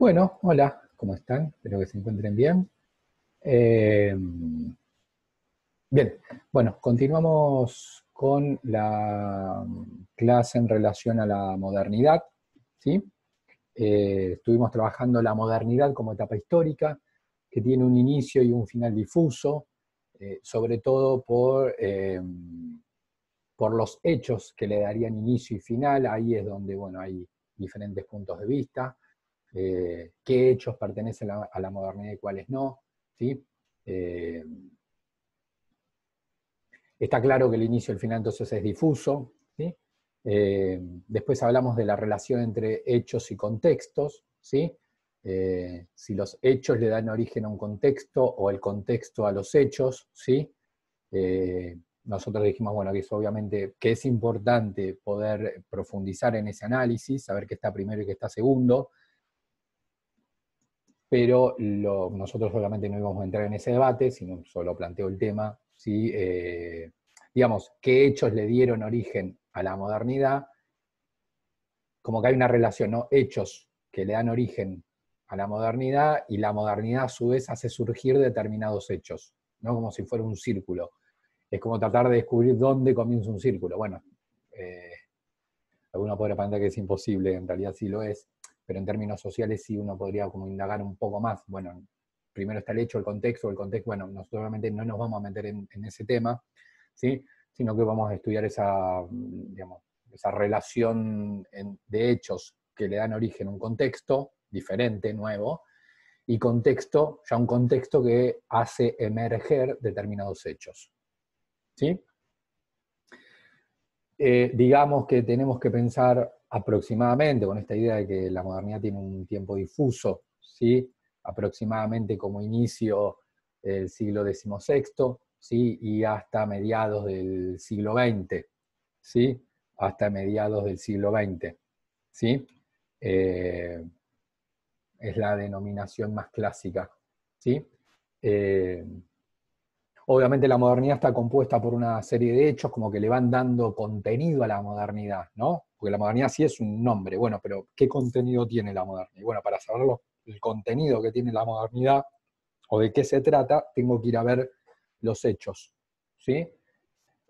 Bueno, hola, ¿cómo están? Espero que se encuentren bien. Eh, bien, bueno, continuamos con la clase en relación a la modernidad, ¿sí? Estuvimos trabajando la modernidad como etapa histórica, que tiene un inicio y un final difuso, sobre todo por los hechos que le darían inicio y final. Ahí es donde, bueno, hay diferentes puntos de vista. Qué hechos pertenecen a la modernidad y cuáles no, ¿sí? Eh, Está claro que el inicio y el final entonces es difuso, ¿sí? Después hablamos de la relación entre hechos y contextos, ¿sí? Si los hechos le dan origen a un contexto o el contexto a los hechos, ¿sí? Nosotros dijimos, bueno, que es obviamente que es importante poder profundizar en ese análisis, saber qué está primero y qué está segundo, pero nosotros obviamente no íbamos a entrar en ese debate, sino solo planteo el tema, ¿sí? Digamos, qué hechos le dieron origen a la modernidad, como que hay una relación, ¿no? Hechos que le dan origen a la modernidad y la modernidad a su vez hace surgir determinados hechos, ¿no? Como si fuera un círculo. Es como tratar de descubrir dónde comienza un círculo. Bueno, eh, alguno podría pensar que es imposible, en realidad sí lo es, pero en términos sociales sí uno podría como indagar un poco más. Bueno, primero está el hecho, el contexto, bueno, nosotros obviamente no nos vamos a meter en ese tema, ¿sí? Sino que vamos a estudiar esa, digamos, esa relación de hechos que le dan origen a un contexto diferente, nuevo, y contexto, ya un contexto que hace emerger determinados hechos, ¿sí? Digamos que tenemos que pensar aproximadamente, con esta idea de que la modernidad tiene un tiempo difuso, ¿sí? Aproximadamente como inicio del siglo XVI, ¿sí? Y hasta mediados del siglo XX, ¿sí? Hasta mediados del siglo XX, ¿sí? Eh, es la denominación más clásica, ¿sí? Eh, Obviamente la modernidad está compuesta por una serie de hechos como que le van dando contenido a la modernidad, ¿no? Porque la modernidad sí es un nombre, bueno, pero ¿qué contenido tiene la modernidad? Y bueno, para saberlo, el contenido que tiene la modernidad o de qué se trata, tengo que ir a ver los hechos, ¿sí?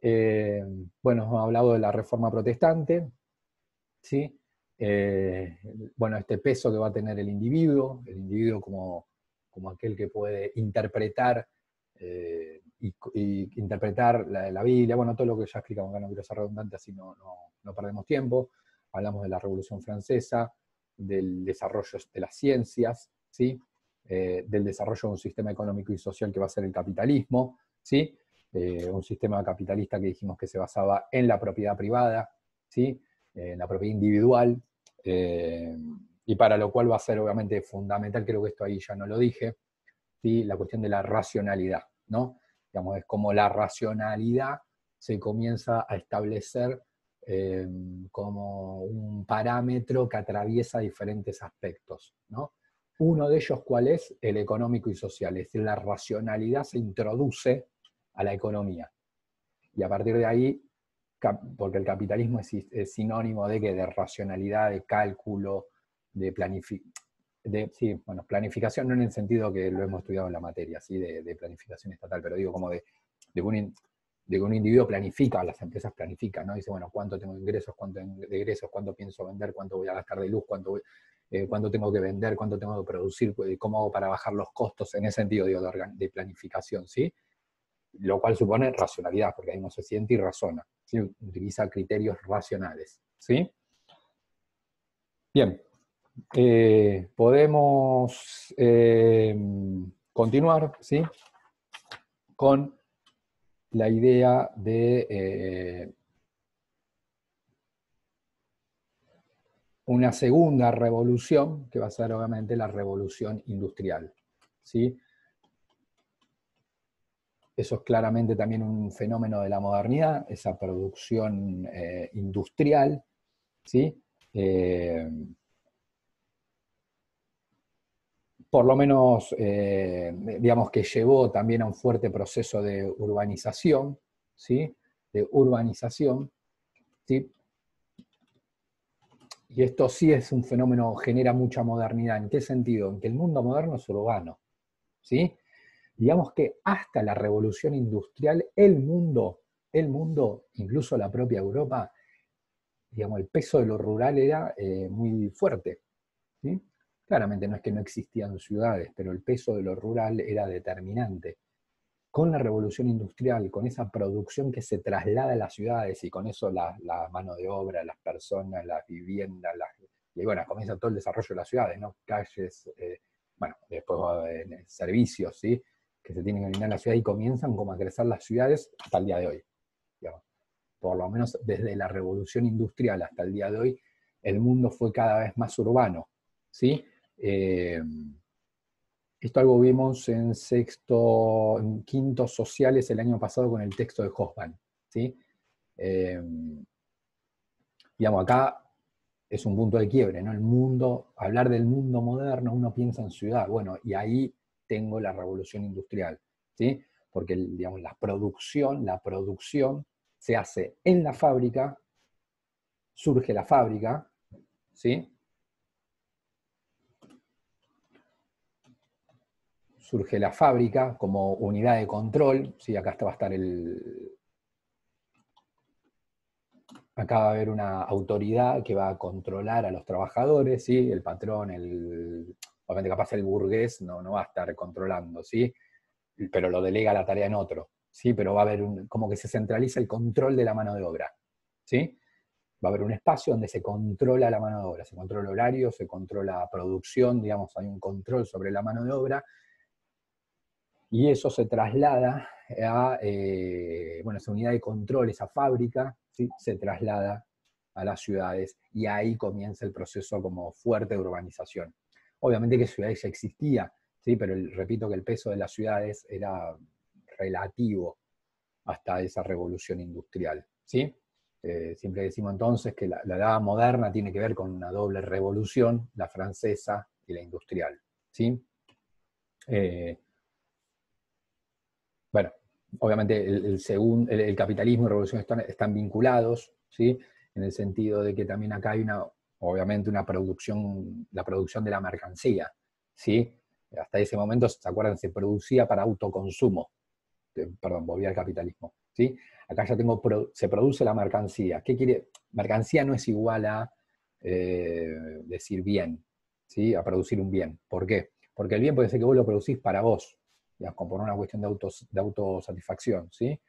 Eh, bueno, hemos hablado de la Reforma Protestante, ¿sí? Eh, bueno, este peso que va a tener el individuo como aquel que puede interpretar y interpretar la Biblia, bueno, todo lo que ya explicamos acá, no quiero ser redundante, así no perdemos tiempo. Hablamos de la Revolución Francesa, del desarrollo de las ciencias, ¿sí? Del desarrollo de un sistema económico y social que va a ser el capitalismo, ¿sí? Un sistema capitalista que dijimos que se basaba en la propiedad privada, ¿sí? La propiedad individual, y para lo cual va a ser obviamente fundamental, creo que esto ahí ya no lo dije, ¿sí? La cuestión de la racionalidad, ¿no? Digamos, es como la racionalidad se comienza a establecer como un parámetro que atraviesa diferentes aspectos, ¿no? Uno de ellos, ¿cuál es? El económico y social, es decir, la racionalidad se introduce a la economía. Y a partir de ahí, porque el capitalismo es sinónimo de que de racionalidad, de cálculo, de planificación, sí, bueno, planificación no en el sentido que lo hemos estudiado en la materia, ¿sí? De planificación estatal, pero digo como de que un individuo planifica, las empresas planifican, ¿no? Dice, bueno, cuánto tengo de ingresos, cuánto de egresos, cuánto pienso vender, cuánto voy a gastar de luz, cuánto tengo que vender, cuánto tengo que producir, cómo hago para bajar los costos, en ese sentido, digo, de planificación, ¿sí? Lo cual supone racionalidad, porque ahí no se siente y razona, ¿sí? Utiliza criterios racionales, ¿sí? Bien, podemos continuar, ¿sí? Con la idea de una segunda revolución, que va a ser obviamente la revolución industrial, ¿sí? Eso es claramente también un fenómeno de la modernidad, esa producción industrial, ¿sí? Por lo menos, digamos que llevó también a un fuerte proceso de urbanización, ¿sí? De urbanización, ¿sí? Y esto sí es un fenómeno, genera mucha modernidad. ¿En qué sentido? En que el mundo moderno es urbano, ¿sí? Digamos que hasta la revolución industrial, el mundo, incluso la propia Europa, digamos, el peso de lo rural era muy fuerte, ¿sí? Claramente no es que no existían ciudades, pero el peso de lo rural era determinante. Con la revolución industrial, con esa producción que se traslada a las ciudades y con eso la mano de obra, las personas, las viviendas, y bueno, comienza todo el desarrollo de las ciudades, ¿no? Calles, bueno, después va a haber servicios, ¿sí? Que se tienen que brindar en la ciudad y comienzan como a crecer las ciudades hasta el día de hoy, digamos. Por lo menos desde la revolución industrial hasta el día de hoy, el mundo fue cada vez más urbano, ¿sí? Esto algo vimos en quinto sociales el año pasado con el texto de Hobsbawm, ¿sí? Eh, digamos, acá es un punto de quiebre, ¿no? El mundo, hablar del mundo moderno, uno piensa en ciudad, bueno, y ahí tengo la revolución industrial, ¿sí? Porque, digamos, la producción se hace en la fábrica, surge la fábrica, ¿sí? Surge la fábrica como unidad de control, ¿sí? Acá va a estar acá va a haber una autoridad que va a controlar a los trabajadores, ¿sí? El patrón, obviamente capaz el burgués no va a estar controlando, ¿sí? Pero lo delega la tarea en otro, ¿sí? Pero va a haber como que se centraliza el control de la mano de obra, ¿sí? Va a haber un espacio donde se controla la mano de obra, se controla horario, se controla producción, digamos, hay un control sobre la mano de obra, y eso se traslada a, bueno, esa unidad de control, esa fábrica, ¿sí? Se traslada a las ciudades, y ahí comienza el proceso como fuerte de urbanización. Obviamente que ciudades ya existía, ¿sí? Pero repito que el peso de las ciudades era relativo hasta esa revolución industrial, ¿sí? Siempre decimos entonces que la edad moderna tiene que ver con una doble revolución, la francesa y la industrial, ¿sí? Eh, bueno, obviamente el capitalismo y la revolución están vinculados, ¿sí? En el sentido de que también acá hay obviamente una producción, la producción de la mercancía, ¿sí? Hasta ese momento, ¿se acuerdan? Se producía para autoconsumo, perdón, volví al capitalismo, ¿sí? Acá ya se produce la mercancía. ¿Qué quiere? Mercancía no es igual a decir bien, ¿sí? A producir un bien. ¿Por qué? Porque el bien puede ser que vos lo producís para vos, digamos, como por una cuestión de autosatisfacción, ¿sí?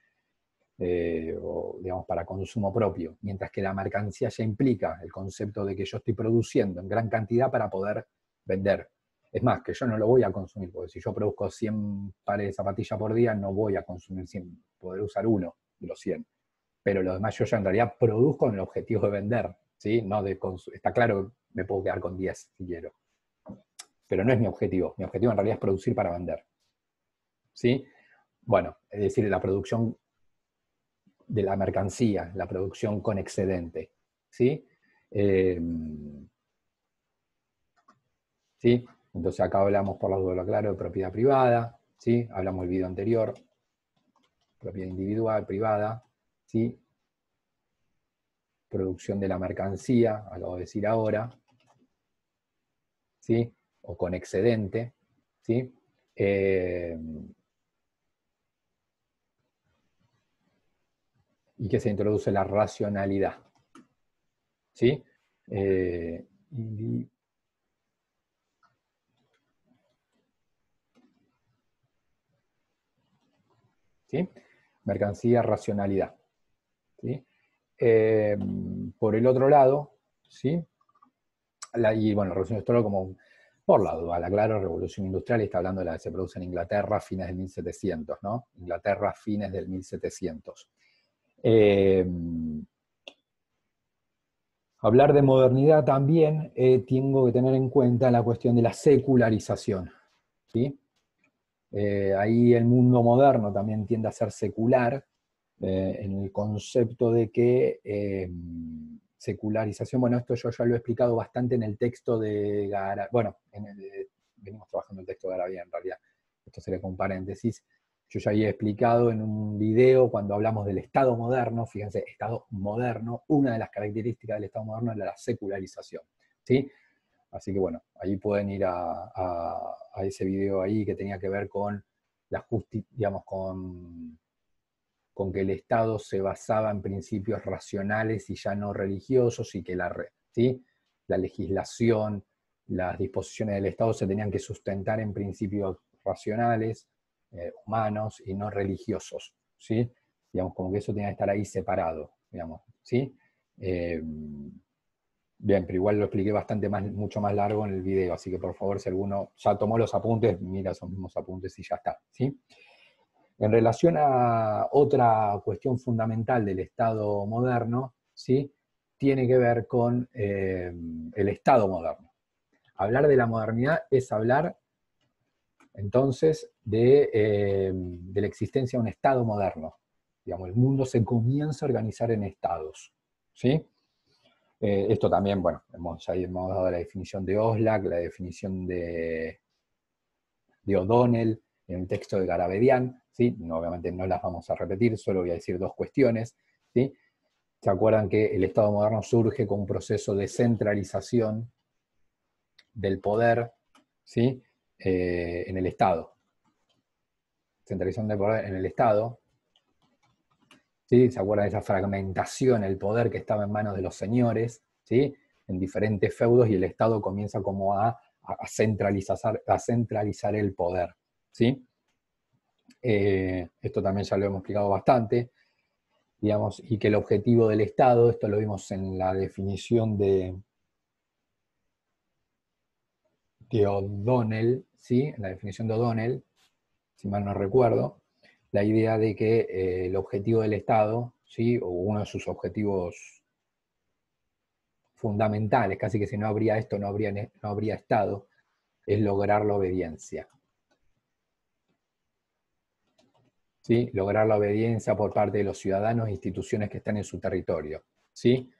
O digamos para consumo propio, mientras que la mercancía ya implica el concepto de que yo estoy produciendo en gran cantidad para poder vender. Es más, que yo no lo voy a consumir, porque si yo produzco 100 pares de zapatillas por día, no voy a consumir 100, poder usar uno de los 100. Pero lo demás yo ya en realidad produzco con el objetivo de vender, ¿sí? No de está claro que me puedo quedar con 10 si quiero, pero no es mi objetivo en realidad es producir para vender, ¿sí? Bueno, es decir, la producción de la mercancía, la producción con excedente, ¿sí? Eh, ¿Sí? Entonces acá hablamos, por la duda, claro, de propiedad privada, ¿sí? Hablamos del video anterior, propiedad individual, privada, ¿sí? Producción de la mercancía, acabo de decir ahora, ¿sí? O con excedente, ¿sí? Y que se introduce la racionalidad, ¿sí? Eh, ¿Sí? Mercancía, racionalidad, ¿sí? Eh, por el otro lado, ¿sí? Y bueno, la revolución industrial como, por la duda, la clara revolución industrial está hablando de la que se produce en Inglaterra a fines del 1700, ¿no? Inglaterra a fines del 1700. Eh, Hablar de modernidad también tengo que tener en cuenta la cuestión de la secularización, ¿sí? Ahí el mundo moderno también tiende a ser secular, en el concepto de que secularización, bueno, esto yo ya lo he explicado bastante en el texto de Garavaglia, bueno, venimos trabajando el texto de Garavaglia en realidad, esto sería como un paréntesis, Yo ya había explicado en un video cuando hablamos del Estado moderno, fíjense, Estado moderno, una de las características del Estado moderno es la secularización, ¿sí? Así que bueno, ahí pueden ir a ese video ahí que tenía que ver con la digamos, con que el Estado se basaba en principios racionales y ya no religiosos, y que ¿sí? La legislación, las disposiciones del Estado se tenían que sustentar en principios racionales, humanos y no religiosos, ¿sí? Digamos, como que eso tenía que estar ahí separado, digamos, ¿sí? Bien, pero igual lo expliqué mucho más largo en el video, así que por favor, si alguno ya tomó los apuntes, mira esos mismos apuntes y ya está, ¿sí? En relación a otra cuestión fundamental del Estado moderno, ¿sí? Tiene que ver con el Estado moderno. Hablar de la modernidad es hablar, entonces, de la existencia de un Estado moderno. Digamos, el mundo se comienza a organizar en estados, ¿sí? Esto también, bueno, ya hemos dado la definición de Oslak, la definición de O'Donnell, en el texto de Garabedian, ¿sí? No, obviamente no las vamos a repetir, solo voy a decir dos cuestiones, ¿sí? ¿Se acuerdan que el Estado moderno surge con un proceso de centralización del poder, ¿sí? En el Estado? Centralización del poder en el Estado, ¿sí? ¿Se acuerdan de esa fragmentación, el poder que estaba en manos de los señores, ¿sí? En diferentes feudos, y el Estado comienza como a centralizar el poder, ¿sí? Esto también ya lo hemos explicado bastante, digamos, y que el objetivo del Estado, esto lo vimos en la definición de O'Donnell, ¿sí? En la definición de O'Donnell, si mal no recuerdo, la idea de que el objetivo del Estado, ¿sí? O uno de sus objetivos fundamentales, casi que si no habría esto, no habría Estado, es lograr la obediencia. ¿Sí? Lograr la obediencia por parte de los ciudadanos e instituciones que están en su territorio, ¿sí?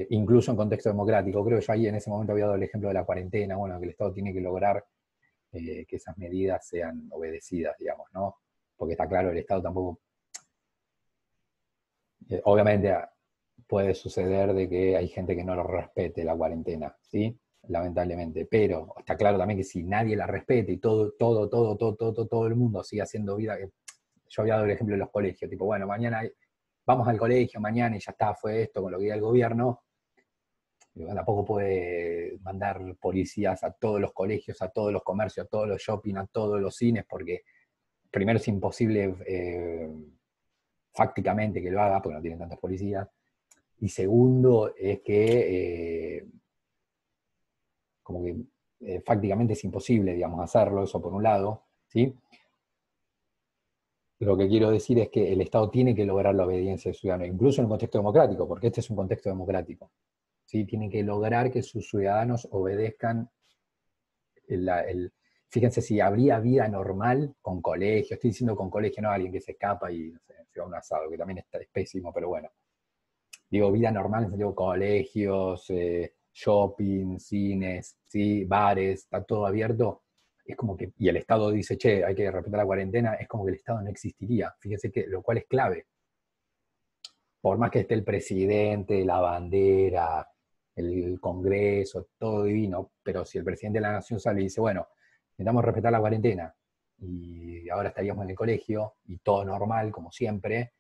Incluso en contexto democrático. Creo que yo ahí en ese momento había dado el ejemplo de la cuarentena, bueno, que el Estado tiene que lograr que esas medidas sean obedecidas, digamos, ¿no? Porque está claro, el Estado tampoco... obviamente puede suceder de que hay gente que no lo respete la cuarentena, ¿sí? Lamentablemente, pero está claro también que si nadie la respete y todo el mundo sigue haciendo vida... Yo había dado el ejemplo de los colegios, tipo, bueno, mañana vamos al colegio, mañana y ya está, fue esto con lo que diga el gobierno. Tampoco puede mandar policías a todos los colegios, a todos los comercios, a todos los shopping, a todos los cines, porque primero es imposible fácticamente que lo haga, porque no tienen tantas policías, y segundo es que como que fácticamente es imposible, digamos, hacerlo, eso por un lado, ¿sí? Lo que quiero decir es que el Estado tiene que lograr la obediencia del ciudadano, incluso en un contexto democrático, porque este es un contexto democrático, ¿sí? Tiene que lograr que sus ciudadanos obedezcan fíjense, si habría vida normal con colegio, estoy diciendo con colegio, no alguien que se escapa y no sé, se va a un asado, que también es pésimo, pero bueno. Digo, vida normal en sentido colegios, shopping, cines, ¿sí? Bares, está todo abierto. Es como que, y el Estado dice, che, hay que respetar la cuarentena, es como que el Estado no existiría. Fíjense que, lo cual es clave. Por más que esté el presidente, la bandera, el Congreso, todo divino, pero si el presidente de la Nación sale y dice, bueno, necesitamos respetar la cuarentena, y ahora estaríamos en el colegio, y todo normal, como siempre,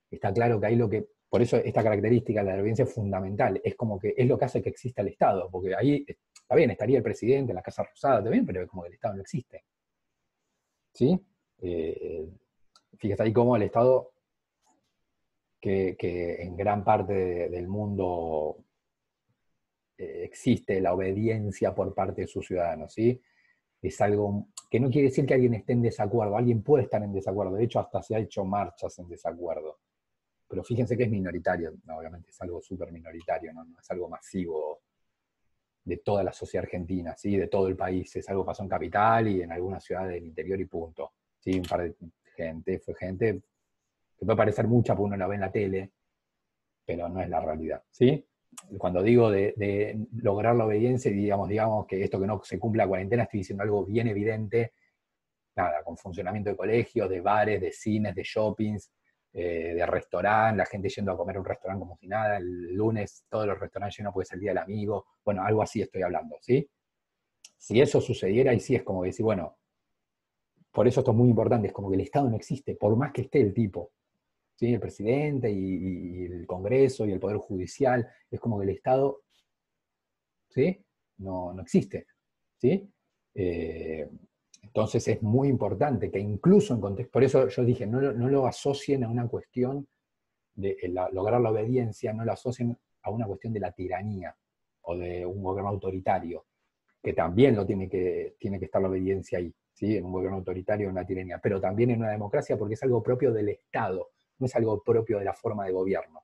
está claro que ahí por eso esta característica de la obediencia es fundamental, es como que es lo que hace que exista el Estado, porque ahí, está bien, estaría el presidente en la Casa Rosada, está bien, pero es como que el Estado no existe. ¿Sí? Fíjate ahí cómo el Estado, que en gran parte del mundo existe la obediencia por parte de sus ciudadanos, ¿sí? Es algo que no quiere decir que alguien esté en desacuerdo, alguien puede estar en desacuerdo, de hecho hasta se ha hecho marchas en desacuerdo, pero fíjense que es minoritario, no, obviamente es algo súper minoritario, ¿no? No es algo masivo de toda la sociedad argentina, ¿sí? De todo el país, es algo que pasó en Capital y en algunas ciudades del interior y punto, ¿sí? Un par de gente, fue gente que puede parecer mucha porque uno la ve en la tele, pero no es la realidad, ¿sí? Cuando digo de lograr la obediencia, digamos que esto que no se cumple la cuarentena, estoy diciendo algo bien evidente, nada, con funcionamiento de colegios, de bares, de cines, de shoppings, de restaurantes, la gente yendo a comer a un restaurante como si nada, el lunes todos los restaurantes llenos porque es el día del amigo, bueno, algo así estoy hablando, ¿sí? Si eso sucediera, y sí es como decir, bueno, por eso esto es muy importante, es como que el Estado no existe, por más que esté el tipo, ¿sí? El presidente y el Congreso y el Poder Judicial, es como que el Estado, ¿sí? No existe, ¿sí? Eh, entonces es muy importante que incluso en contexto, por eso yo dije, no lo asocien a una cuestión de lograr la obediencia, no lo asocien a una cuestión de la tiranía o de un gobierno autoritario, que también tiene que estar la obediencia ahí, ¿sí? En un gobierno autoritario, en una tiranía, pero también en una democracia porque es algo propio del Estado, no es algo propio de la forma de gobierno.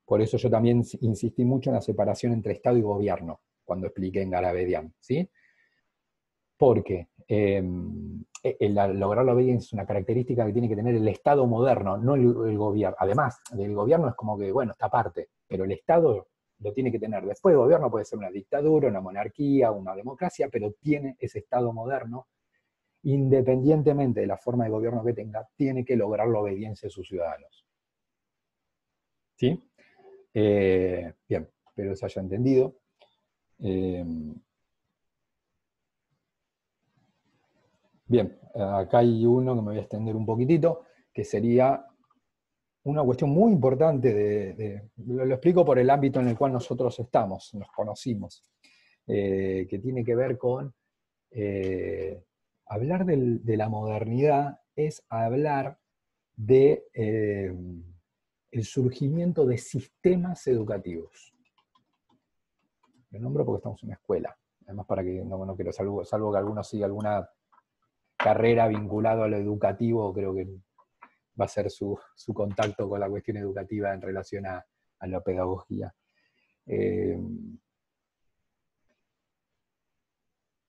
Por eso yo también insistí mucho en la separación entre Estado y gobierno, cuando expliqué en Garabedian, ¿sí? Porque lograr la obediencia es una característica que tiene que tener el Estado moderno, no el gobierno. Además, el gobierno es como que, bueno, está aparte, pero el Estado lo tiene que tener. Después el gobierno puede ser una dictadura, una monarquía, una democracia, pero tiene ese Estado moderno, independientemente de la forma de gobierno que tenga, tiene que lograr la obediencia de sus ciudadanos. ¿Sí? Bien, espero se haya entendido. Bien, acá hay uno que me voy a extender un poquitito, que sería una cuestión muy importante, lo explico por el ámbito en el cual nosotros estamos, nos conocimos, que tiene que ver con hablar de la modernidad, es hablar de el surgimiento de sistemas educativos. Lo nombro porque estamos en una escuela, además para que no quiero, salvo que alguno siga alguna carrera vinculada a lo educativo, creo que va a ser su contacto con la cuestión educativa en relación a la pedagogía.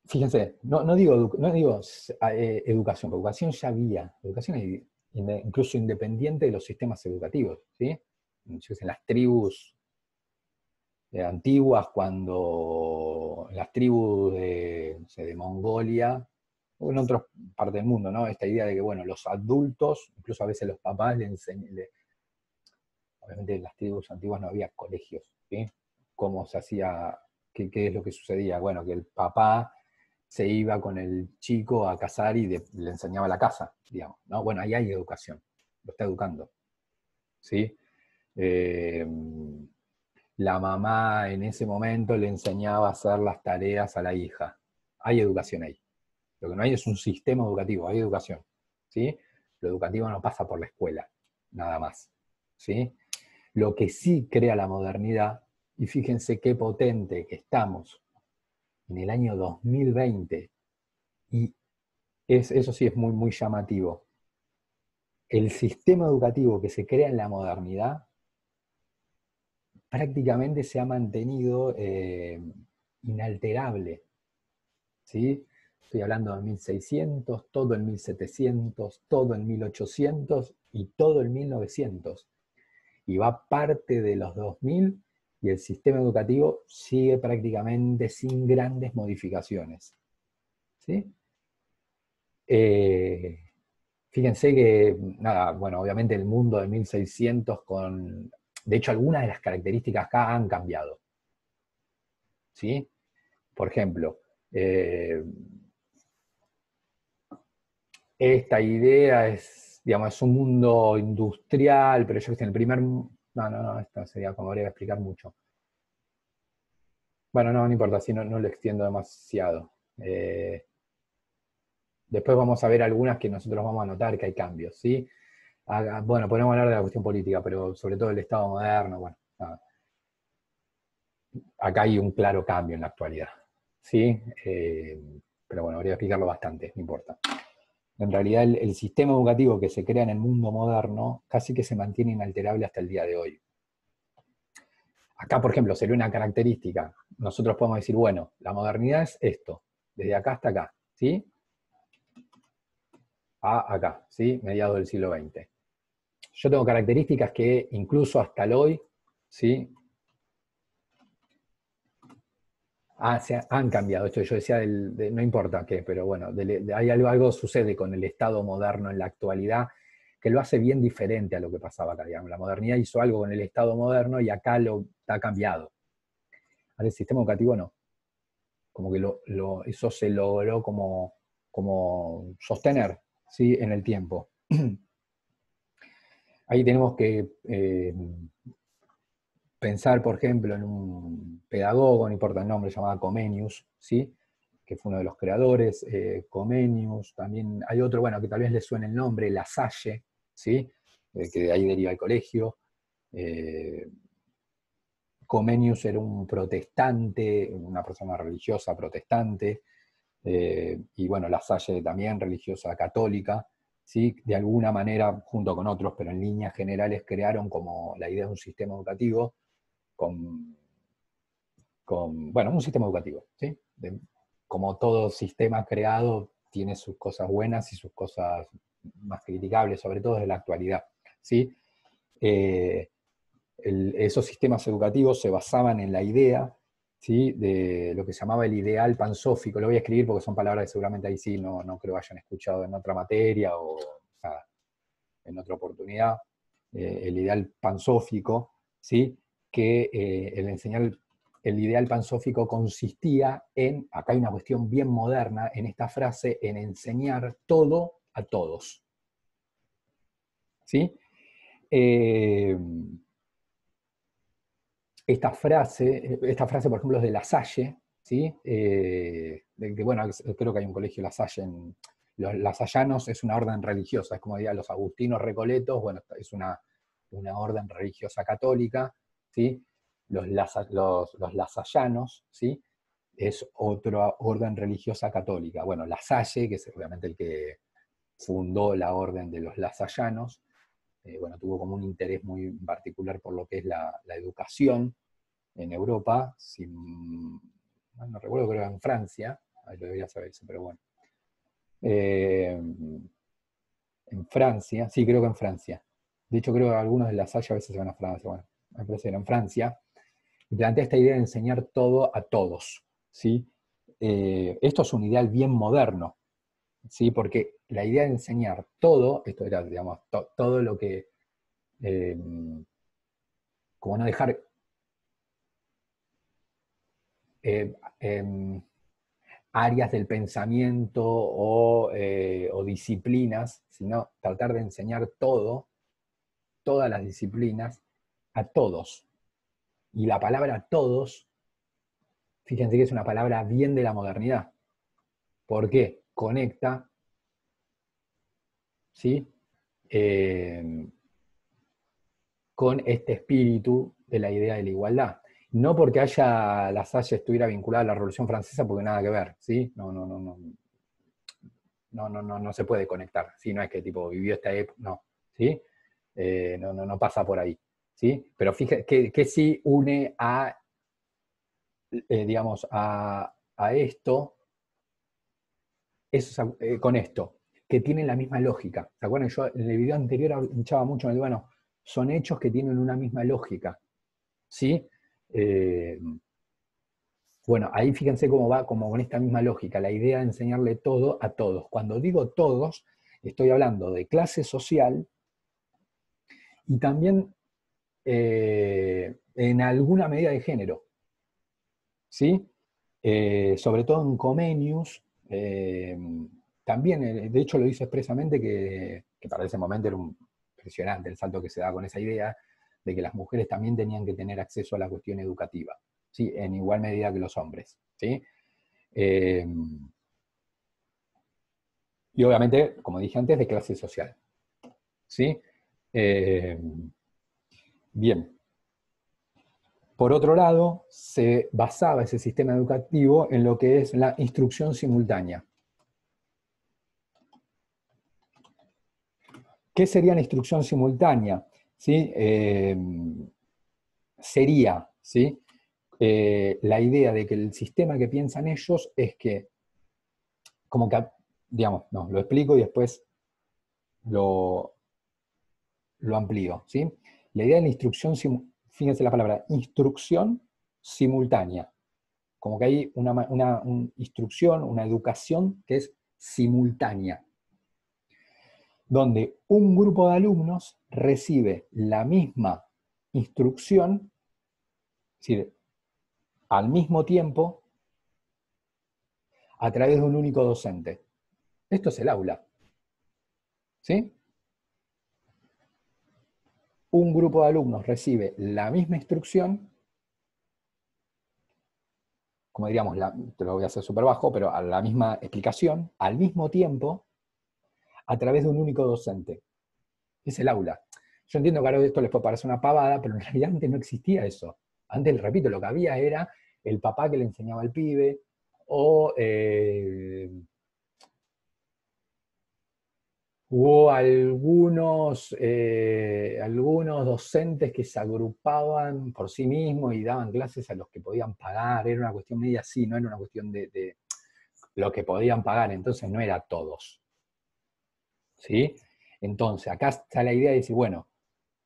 Fíjense, no digo educación, porque educación ya había, educación incluso independiente de los sistemas educativos, ¿sí? En las tribus antiguas, cuando en las tribus no sé, de Mongolia, o en otras partes del mundo, ¿no? Esta idea de que, bueno, los adultos, incluso a veces los papás le enseñan, obviamente en las tribus antiguas no había colegios, ¿sí? ¿Cómo se hacía? ¿Qué es lo que sucedía? Bueno, que el papá se iba con el chico a cazar y le enseñaba la casa, digamos, ¿no? Bueno, ahí hay educación, lo está educando, ¿sí? La mamá en ese momento le enseñaba a hacer las tareas a la hija. Hay educación ahí. Lo que no hay es un sistema educativo, hay educación, ¿sí? Lo educativo no pasa por la escuela, nada más, ¿sí? Lo que sí crea la modernidad, y fíjense qué potente que estamos en el año 2020, y eso sí es muy, muy llamativo. El sistema educativo que se crea en la modernidad prácticamente se ha mantenido inalterable, ¿sí? Estoy hablando de 1600, todo en 1700, todo en 1800 y todo en 1900. Y va parte de los 2000 y el sistema educativo sigue prácticamente sin grandes modificaciones, ¿sí? Fíjense que, nada, bueno, obviamente el mundo de 1600 de hecho, algunas de las características acá han cambiado, ¿sí? Por ejemplo, esta idea es, digamos, es un mundo industrial, pero yo que sé, en el primer... No, esto sería como habría que explicar mucho. Bueno, no importa, si no lo extiendo demasiado. Después vamos a ver algunas que nosotros vamos a notar que hay cambios, ¿sí? Bueno, podemos hablar de la cuestión política, pero sobre todo el Estado moderno, bueno, nada. Acá hay un claro cambio en la actualidad, ¿sí? Pero bueno, habría que explicarlo bastante, no importa. En realidad el sistema educativo que se crea en el mundo moderno casi que se mantiene inalterable hasta el día de hoy. Acá, por ejemplo, sería una característica. Nosotros podemos decir, bueno, la modernidad es esto, desde acá hasta acá, ¿sí? A acá, ¿sí? Mediados del siglo XX. Yo tengo características que incluso hasta el hoy, ¿sí? Se han cambiado. Esto yo decía, no importa qué, pero bueno, hay algo sucede con el Estado moderno en la actualidad que lo hace bien diferente a lo que pasaba acá, digamos. La modernidad hizo algo con el Estado moderno y acá lo ha cambiado. Ahora el sistema educativo no. Como que eso se logró como sostener, ¿sí? En el tiempo. Ahí tenemos que pensar, por ejemplo, en un pedagogo, no importa el nombre, llamado Comenius, ¿sí? Que fue uno de los creadores, Comenius, también hay otro, bueno, que tal vez le suene el nombre, La Salle, ¿sí? Que de ahí deriva el colegio. Comenius era un protestante, una persona religiosa protestante, y bueno, La Salle también religiosa católica, ¿sí? De alguna manera, junto con otros, pero en líneas generales, crearon como la idea de un sistema educativo bueno, un sistema educativo, ¿sí? Como todo sistema creado, tiene sus cosas buenas y sus cosas más criticables, sobre todo desde la actualidad, ¿sí? Esos sistemas educativos se basaban en la idea, ¿sí? De lo que se llamaba el ideal pansófico. Lo voy a escribir porque son palabras que seguramente ahí sí no creo hayan escuchado en otra materia o sea, en otra oportunidad. El ideal pansófico, ¿sí? Que el enseñar el ideal pansófico consistía en, acá hay una cuestión bien moderna en esta frase, en enseñar todo a todos. ¿Sí? Esta frase, por ejemplo, es de La Salle, ¿sí? Bueno, creo que hay un colegio La Salle los lasallanos es una orden religiosa, es como diría los agustinos recoletos, bueno, es una orden religiosa católica, ¿sí? Los lasallanos, ¿sí? Es otra orden religiosa católica. Bueno, La Salle, que es obviamente el que fundó la orden de los lasallanos, bueno, tuvo como un interés muy particular por lo que es la educación en Europa, no recuerdo, creo que era en Francia, ahí lo debería saber eso, pero bueno. En Francia, sí, creo que en Francia. De hecho, creo que algunos de La Salle a veces se van a Francia, bueno, me parece que era en Francia, y plantea esta idea de enseñar todo a todos, ¿sí? Esto es un ideal bien moderno, ¿sí? Porque la idea de enseñar todo, esto era, digamos, todo lo que, como no dejar eh, em, áreas del pensamiento o disciplinas, sino tratar de enseñar todas las disciplinas, a todos. Y la palabra todos, fíjense que es una palabra bien de la modernidad. ¿Por qué? Conecta, ¿sí? Eh, con este espíritu de la idea de la igualdad. No porque La Salle estuviera vinculada a la Revolución Francesa, porque nada que ver, ¿sí? No se puede conectar, ¿sí? No es que tipo vivió esta época, no, ¿sí? No pasa por ahí, ¿sí? Pero fíjate que sí une digamos, a esto, con esto, que tienen la misma lógica. ¿Se acuerdan? Yo en el video anterior hinchaba mucho en el, bueno, son hechos que tienen una misma lógica, ¿sí? Bueno, ahí fíjense cómo va, como con esta misma lógica, la idea de enseñarle todo a todos. Cuando digo todos, estoy hablando de clase social y también en alguna medida de género, ¿sí? Sobre todo en Comenius, también, de hecho lo dice expresamente que para ese momento era impresionante el salto que se da con esa idea de que las mujeres también tenían que tener acceso a la cuestión educativa, ¿sí? En igual medida que los hombres, ¿sí? Y obviamente, como dije antes, de clase social, ¿sí? Eh, bien. Por otro lado, se basaba ese sistema educativo en lo que es la instrucción simultánea. ¿Qué sería la instrucción simultánea? ¿Sí? Sería, ¿sí? La idea de que el sistema que piensan ellos es que, como que, digamos, no, lo explico y después lo amplío, ¿sí? La idea de la instrucción, fíjense la palabra, instrucción simultánea. como que hay una instrucción, una educación que es simultánea, donde un grupo de alumnos recibe la misma instrucción, es decir, al mismo tiempo, a través de un único docente. Esto es el aula. ¿Sí? Un grupo de alumnos recibe la misma instrucción, como diríamos, te lo voy a hacer súper bajo, pero a la misma explicación, al mismo tiempo, a través de un único docente. Es el aula. Yo entiendo que ahora esto les puede parecer una pavada, pero en realidad antes no existía eso. Antes, repito, lo que había era el papá que le enseñaba al pibe, o hubo algunos docentes que se agrupaban por sí mismos y daban clases a los que podían pagar. Era una cuestión media así, no era una cuestión de lo que podían pagar, entonces no era todos. ¿Sí? Entonces, acá está la idea de decir, bueno,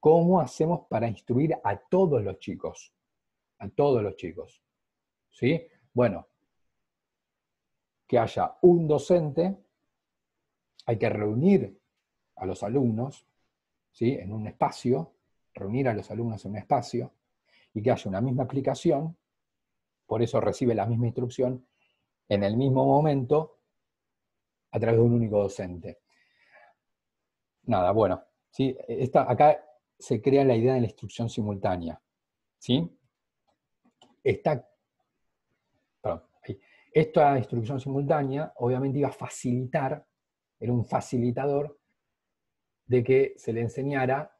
¿cómo hacemos para instruir a todos los chicos? A todos los chicos. ¿Sí? Bueno, que haya un docente, hay que reunir a los alumnos, ¿sí? En un espacio, reunir a los alumnos en un espacio, y que haya una misma explicación, por eso recibe la misma instrucción, en el mismo momento, a través de un único docente. Nada, bueno, ¿sí? Acá se crea la idea de la instrucción simultánea. ¿Sí? Esta instrucción simultánea obviamente iba a facilitar, era un facilitador de que se le enseñara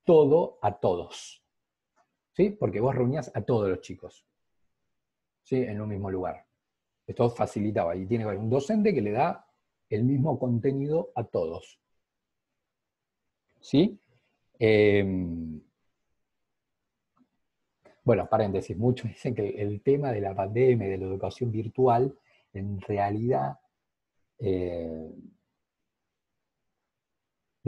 todo a todos. ¿Sí? Porque vos reunías a todos los chicos, ¿sí? En un mismo lugar. Esto facilitaba, y tiene que haber un docente que le da el mismo contenido a todos. ¿Sí? Bueno, paréntesis, muchos dicen que el tema de la pandemia y de la educación virtual, en realidad, de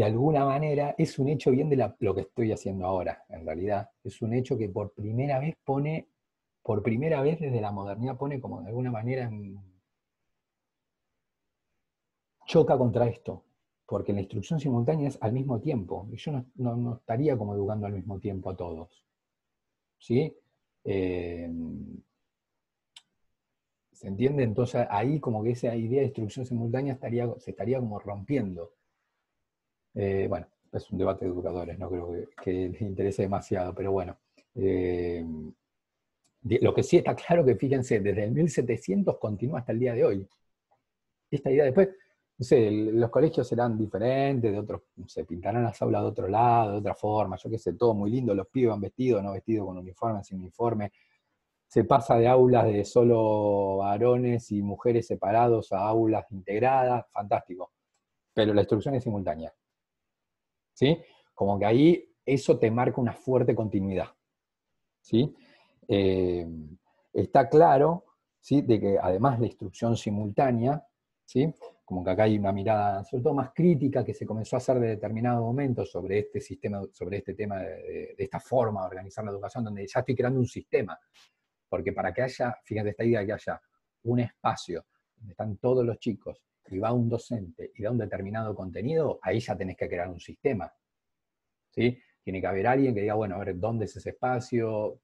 alguna manera, es un hecho bien de lo que estoy haciendo ahora, en realidad. Es un hecho que por primera vez desde la modernidad pone como de alguna manera choca contra esto, porque la instrucción simultánea es al mismo tiempo, y yo no estaría como educando al mismo tiempo a todos. ¿Sí? ¿Se entiende? Entonces ahí como que esa idea de instrucción simultánea se estaría como rompiendo. Bueno, es un debate de educadores, no creo que les interese demasiado, pero bueno. Lo que sí está claro que, fíjense, desde el 1700 continúa hasta el día de hoy. Esta idea después, no sé, los colegios serán diferentes, de otros, no sé, pintarán las aulas de otro lado, de otra forma, yo qué sé, todo muy lindo, los pibes van vestidos, no vestidos, con uniforme, sin uniforme. Se pasa de aulas de solo varones y mujeres separados a aulas integradas, fantástico. Pero la instrucción es simultánea. ¿Sí? Como que ahí eso te marca una fuerte continuidad. ¿Sí? Está claro, ¿sí? De que además la instrucción simultánea, ¿sí? Como que acá hay una mirada sobre todo más crítica que se comenzó a hacer de determinado momento sobre este sistema, sobre este tema de esta forma de organizar la educación, donde ya estoy creando un sistema. Porque para que haya, fíjate esta idea, que haya un espacio donde están todos los chicos y va un docente y da un determinado contenido, ahí ya tenés que crear un sistema. ¿Sí? Tiene que haber alguien que diga, bueno, a ver, ¿dónde es ese espacio?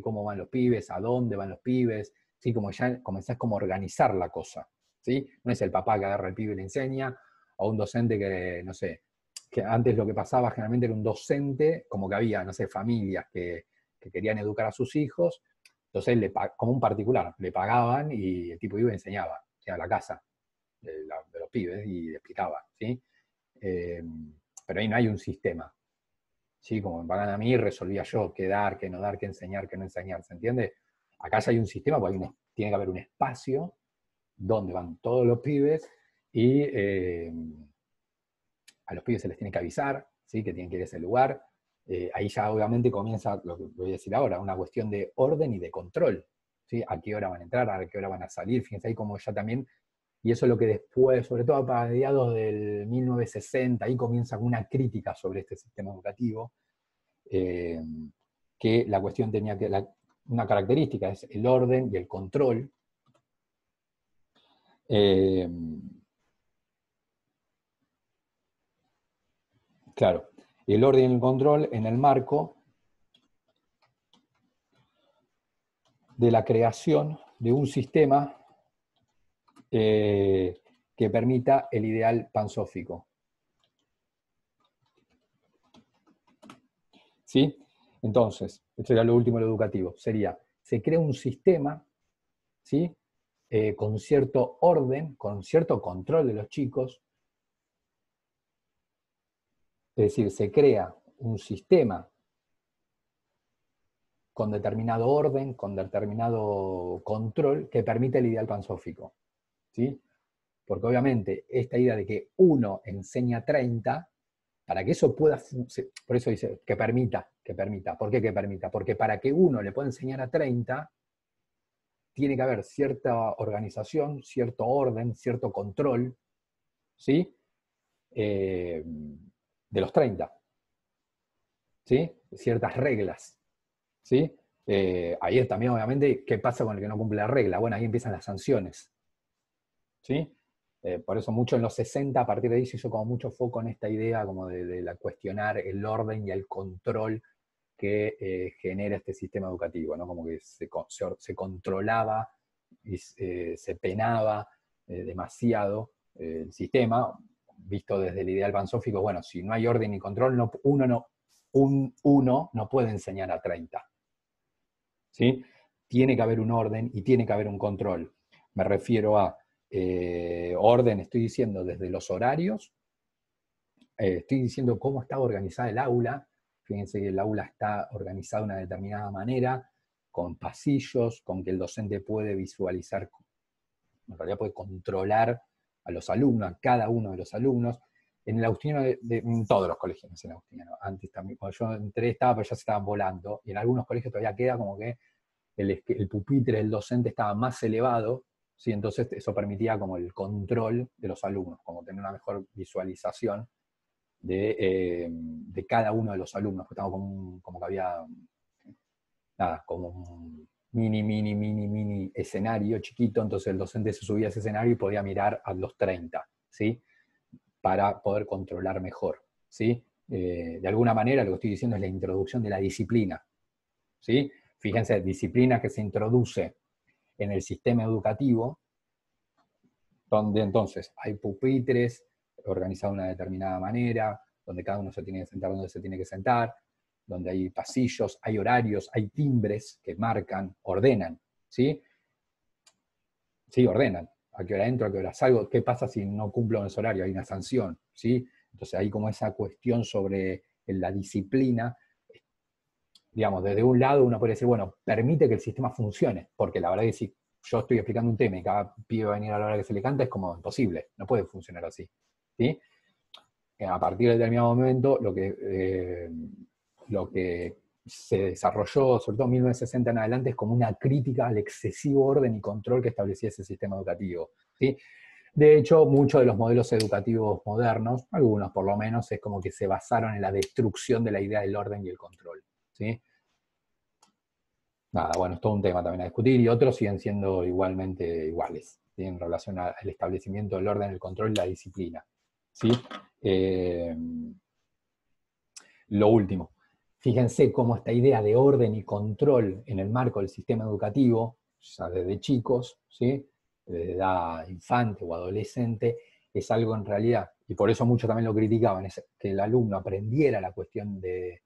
¿Cómo van los pibes? ¿A dónde van los pibes? ¿Sí? Como ya comenzás como a organizar la cosa. ¿Sí? No es el papá que agarra al pibe y le enseña, o un docente que, no sé, que antes lo que pasaba generalmente era un docente, como que había, no sé, familias que querían educar a sus hijos, entonces como un particular, le pagaban y el tipo iba y enseñaba, o sea, a la casa de los pibes y le explicaba, ¿sí? Pero ahí no hay un sistema. ¿Sí? Como me pagan a mí, resolvía yo qué dar, qué no dar, qué enseñar, qué no enseñar, ¿se entiende? Acá ya hay un sistema, porque tiene que haber un espacio donde van todos los pibes y a los pibes se les tiene que avisar, ¿sí? Que tienen que ir a ese lugar. Ahí ya obviamente comienza lo que voy a decir ahora, una cuestión de orden y de control. ¿Sí? A qué hora van a entrar, a qué hora van a salir, fíjense ahí como ya también, y eso es lo que después, sobre todo para mediados del 1960, ahí comienza una crítica sobre este sistema educativo, que la cuestión tenía que, una característica es el orden y el control. Claro, el orden y el control en el marco de la creación de un sistema que permita el ideal pansófico. ¿Sí? Entonces, esto sería lo último de lo educativo. Sería, se crea un sistema, ¿sí? Con cierto orden, con cierto control de los chicos. Es decir, se crea un sistema con determinado orden, con determinado control, que permite el ideal pansófico. ¿Sí? Porque obviamente esta idea de que uno enseña 30, para que eso pueda funcionar, por eso dice que permita. ¿Por qué que permita? Porque para que uno le pueda enseñar a 30, tiene que haber cierta organización, cierto orden, cierto control, ¿sí? De los 30, ¿sí? Ciertas reglas, ¿sí? Ahí es también, obviamente, ¿qué pasa con el que no cumple la regla? Bueno, ahí empiezan las sanciones, ¿sí? Por eso mucho en los 60, a partir de ahí se hizo como mucho foco en esta idea como de cuestionar el orden y el control que genera este sistema educativo, ¿no? Como que se controlaba y se penaba demasiado el sistema, visto desde el ideal pansófico. Bueno, si no hay orden y control, uno no puede enseñar a 30. ¿Sí? Tiene que haber un orden y tiene que haber un control. Me refiero a orden, estoy diciendo desde los horarios, estoy diciendo cómo está organizada el aula. Fíjense que el aula está organizada de una determinada manera, con pasillos, con que el docente puede visualizar, en realidad puede controlar a los alumnos, a cada uno de los alumnos. En el Agustiniano, en todos los colegios, no sé, en el Agustiniano, antes también, cuando yo entré pero ya se estaban volando, y en algunos colegios todavía queda como que el pupitre del docente estaba más elevado, ¿sí? Entonces eso permitía como el control de los alumnos, como tener una mejor visualización de cada uno de los alumnos, que estaba como que había, nada, como un mini escenario chiquito, entonces el docente se subía a ese escenario y podía mirar a los 30, ¿sí? Para poder controlar mejor, ¿sí? De alguna manera lo que estoy diciendo es la introducción de la disciplina, ¿sí? Fíjense, disciplina que se introduce en el sistema educativo, donde entonces hay pupitres organizados de una determinada manera, donde cada uno se tiene que sentar donde se tiene que sentar, donde hay pasillos, hay horarios, hay timbres que marcan, ordenan, ¿sí? Sí, ordenan. A qué hora entro, a qué hora salgo, qué pasa si no cumplo en ese horario, hay una sanción, ¿sí? Entonces hay como esa cuestión sobre la disciplina. Digamos, desde un lado uno puede decir, bueno, permite que el sistema funcione, porque la verdad es que si yo estoy explicando un tema y cada pibe va a venir a la hora que se le canta, es como imposible, no puede funcionar así, ¿sí? A partir de determinado momento, lo que se desarrolló, sobre todo en 1960 en adelante, es como una crítica al excesivo orden y control que establecía ese sistema educativo, ¿sí? De hecho, muchos de los modelos educativos modernos, algunos por lo menos, es como que se basaron en la destrucción de la idea del orden y el control, ¿sí? Nada, bueno, es todo un tema también a discutir, y otros siguen siendo igualmente iguales, ¿sí? En relación al establecimiento del orden, el control y la disciplina, ¿sí? Eh, lo último, fíjense cómo esta idea de orden y control en el marco del sistema educativo, ya desde chicos, ¿sí? Desde edad infante o adolescente, es algo en realidad, y por eso muchos también lo criticaban, es que el alumno aprendiera la cuestión de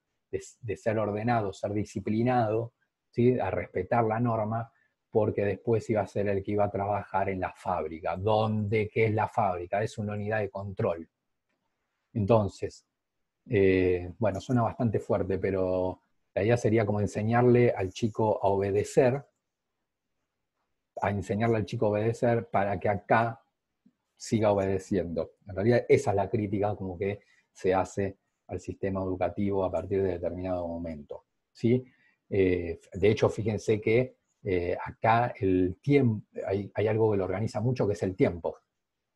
ser ordenado, ser disciplinado, ¿sí? A respetar la norma, porque después iba a ser el que iba a trabajar en la fábrica. ¿Dónde? ¿Qué es la fábrica? Es una unidad de control. Entonces, bueno, suena bastante fuerte, pero la idea sería como enseñarle al chico a obedecer, para que acá siga obedeciendo. En realidad esa es la crítica como que se hace al sistema educativo a partir de determinado momento, ¿sí? De hecho, fíjense que acá el tiempo, hay algo que lo organiza mucho, que es el tiempo,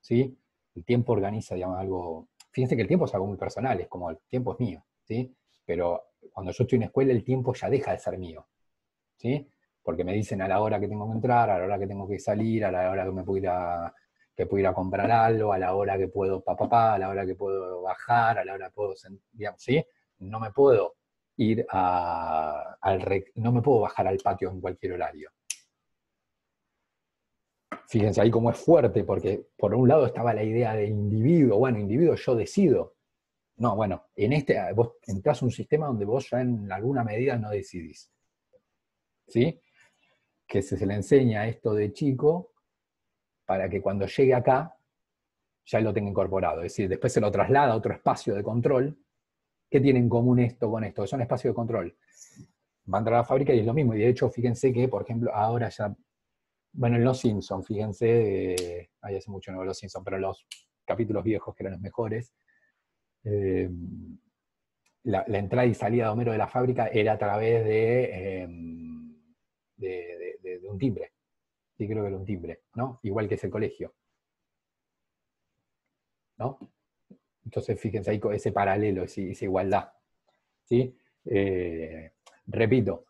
¿sí? El tiempo organiza, digamos, algo. Fíjense que el tiempo es algo muy personal, es como el tiempo es mío, ¿sí? Pero cuando yo estoy en escuela, el tiempo ya deja de ser mío, ¿sí? porque me dicen a la hora que tengo que entrar, a la hora que tengo que salir, a la hora que me puedo ir que puedo ir a comprar algo, a la hora que puedo a la hora que puedo bajar, a la hora que puedo, digamos, ¿sí? No me puedo ir no me puedo bajar al patio en cualquier horario. Fíjense ahí cómo es fuerte, porque por un lado estaba la idea de individuo, bueno, individuo yo decido. No, bueno, vos entrás a un sistema donde vos ya en alguna medida no decidís. ¿Sí? Que se le enseña esto de chico para que cuando llegue acá ya lo tenga incorporado. Es decir, después se lo traslada a otro espacio de control. ¿Qué tiene en común esto con esto? Que son espacios de control. Va a entrar a la fábrica y es lo mismo. Y de hecho, fíjense que, por ejemplo, ahora ya, bueno, en Los Simpsons, fíjense, hace mucho no veo Los Simpsons, pero los capítulos viejos que eran los mejores, la entrada y salida de Homero de la fábrica era a través de un timbre. Sí, creo que era un timbre, ¿no? Igual que es el colegio, ¿no? Entonces, fíjense ahí ese paralelo, esa igualdad, ¿sí? Repito,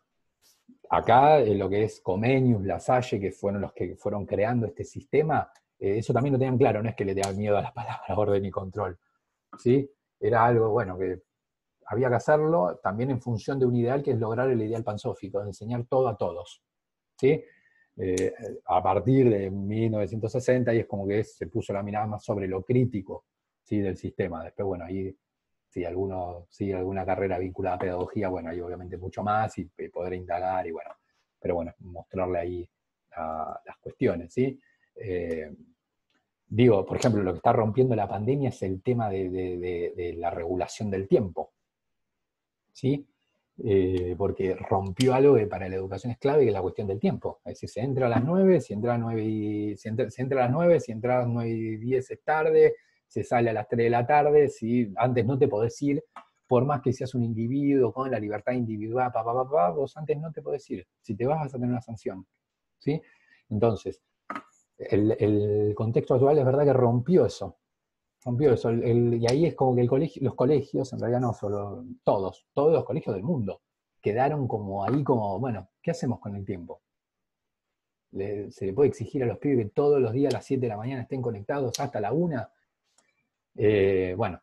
acá lo que es Comenius, Lasalle, que fueron los que fueron creando este sistema, eso también lo tenían claro, no es que le tengan miedo a las palabras orden y control, ¿sí? Era algo, bueno, que había que hacerlo también en función de un ideal que es lograr el ideal pansófico, de enseñar todo a todos, ¿sí? A partir de 1960 y es como que se puso la mirada más sobre lo crítico, ¿sí? Del sistema. Después, bueno, ahí si alguno sigue alguna carrera vinculada a pedagogía, bueno, hay obviamente mucho más y poder indagar y bueno, pero bueno, mostrarle ahí las cuestiones, ¿sí? Digo, por ejemplo, lo que está rompiendo la pandemia es el tema de la regulación del tiempo, ¿sí? Porque rompió algo que para la educación es clave, que es la cuestión del tiempo. Es decir, se entra a las 9, si entra a las 9 se entra a las 9, si entra a las 9:10 es tarde, se sale a las 3 de la tarde, si antes no te podés ir, por más que seas un individuo con la libertad individual, vos antes no te podés ir. Si te vas a tener una sanción, ¿sí? Entonces, el contexto actual es verdad que rompió eso. Rompió eso. Y ahí es como que los colegios, en realidad no solo, todos los colegios del mundo, quedaron como ahí como, bueno, ¿qué hacemos con el tiempo? Se le puede exigir a los pibes que todos los días a las 7 de la mañana estén conectados hasta la 1. Bueno,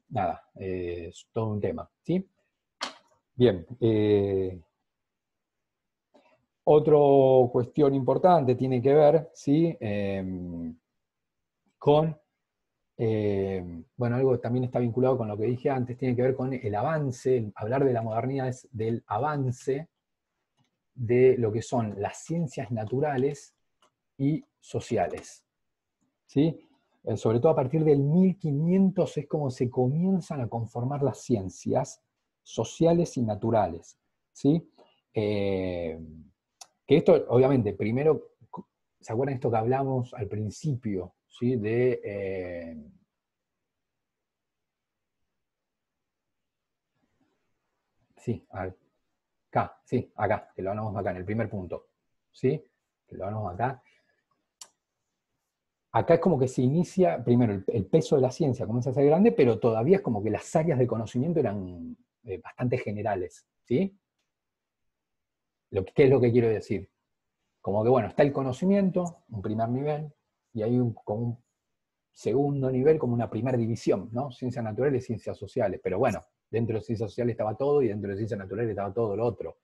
nada, es todo un tema, ¿sí? Bien. Otra cuestión importante tiene que ver, ¿sí? Con bueno, algo que también está vinculado con lo que dije antes, tiene que ver con el avance, hablar de la modernidad es del avance de lo que son las ciencias naturales y sociales. ¿Sí? Sobre todo a partir del 1500 es como se comienzan a conformar las ciencias sociales y naturales. ¿Sí? Que esto, obviamente, primero, ¿se acuerdan de esto que hablamos al principio? ¿Sí? Sí, acá, sí, acá, que lo hablamos acá, en el primer punto. ¿Sí? Que lo hablamos acá. Acá es como que se inicia, primero, el peso de la ciencia comienza a ser grande, pero todavía es como que las áreas de conocimiento eran bastante generales. ¿Sí? ¿Qué es lo que quiero decir? Como que, bueno, está el conocimiento, un primer nivel, y hay como un segundo nivel, como una primera división, ¿no? Ciencias naturales y ciencias sociales. Pero bueno, dentro de ciencias sociales estaba todo y dentro de ciencias naturales estaba todo lo otro.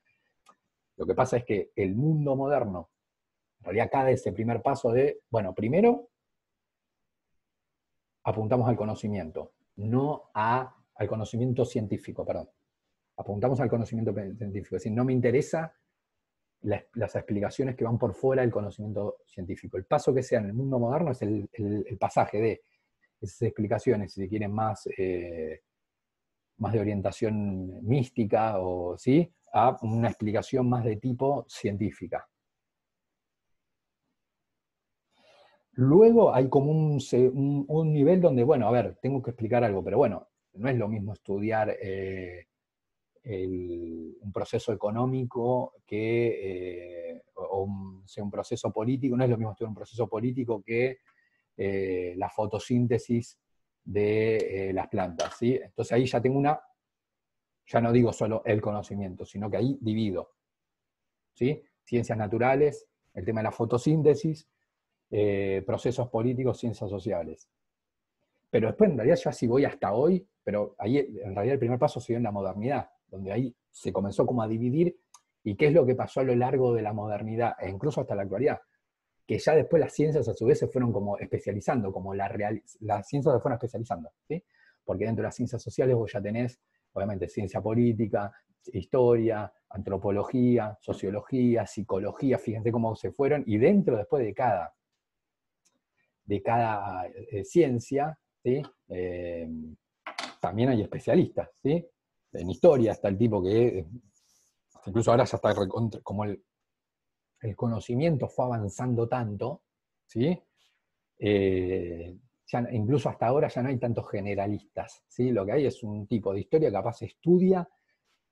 Lo que pasa es que el mundo moderno, en realidad acá de ese primer paso de, bueno, primero apuntamos al conocimiento, no al conocimiento científico, perdón. Apuntamos al conocimiento científico. Es decir, no me interesa las explicaciones que van por fuera del conocimiento científico. El paso que sea en el mundo moderno es el pasaje de esas explicaciones, si se quieren, más de orientación mística o sí, a una explicación más de tipo científica. Luego hay como un nivel donde, bueno, a ver, tengo que explicar algo, pero bueno, no es lo mismo estudiar un proceso económico o un proceso político, no es lo mismo estudiar un proceso político que la fotosíntesis de las plantas, ¿sí? Entonces ahí ya tengo ya no digo solo el conocimiento, sino que ahí divido, ¿sí? ciencias naturales, el tema de la fotosíntesis, procesos políticos, ciencias sociales. Pero después, en realidad, ya si voy hasta hoy, pero ahí en realidad el primer paso se dio en la modernidad, donde ahí se comenzó como a dividir, y qué es lo que pasó a lo largo de la modernidad, e incluso hasta la actualidad, que ya después las ciencias a su vez se fueron como especializando, como las ciencias se fueron especializando, ¿sí? Porque dentro de las ciencias sociales vos ya tenés, obviamente, ciencia política, historia, antropología, sociología, psicología, fíjense cómo se fueron, y dentro después de cada ciencia, ¿sí? También hay especialistas, ¿sí? En historia está el tipo que, incluso ahora ya está como el conocimiento fue avanzando tanto, ¿sí? Incluso hasta ahora ya no hay tantos generalistas, ¿sí? Lo que hay es un tipo de historia que capaz estudia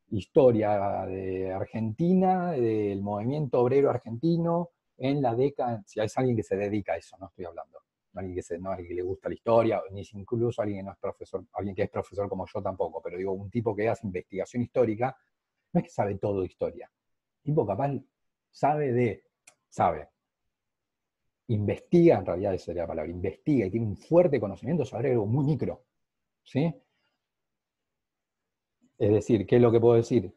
historia de Argentina, del movimiento obrero argentino, en la década, si hay alguien que se dedica a eso, no estoy hablando, no alguien que le gusta la historia, ni incluso alguien que no es profesor, alguien que es profesor como yo tampoco, pero digo, un tipo que hace investigación histórica, no es que sabe todo de historia, el tipo capaz sabe, investiga, en realidad esa sería la palabra, investiga y tiene un fuerte conocimiento sobre algo muy micro, ¿sí? Es decir, ¿qué es lo que puedo decir?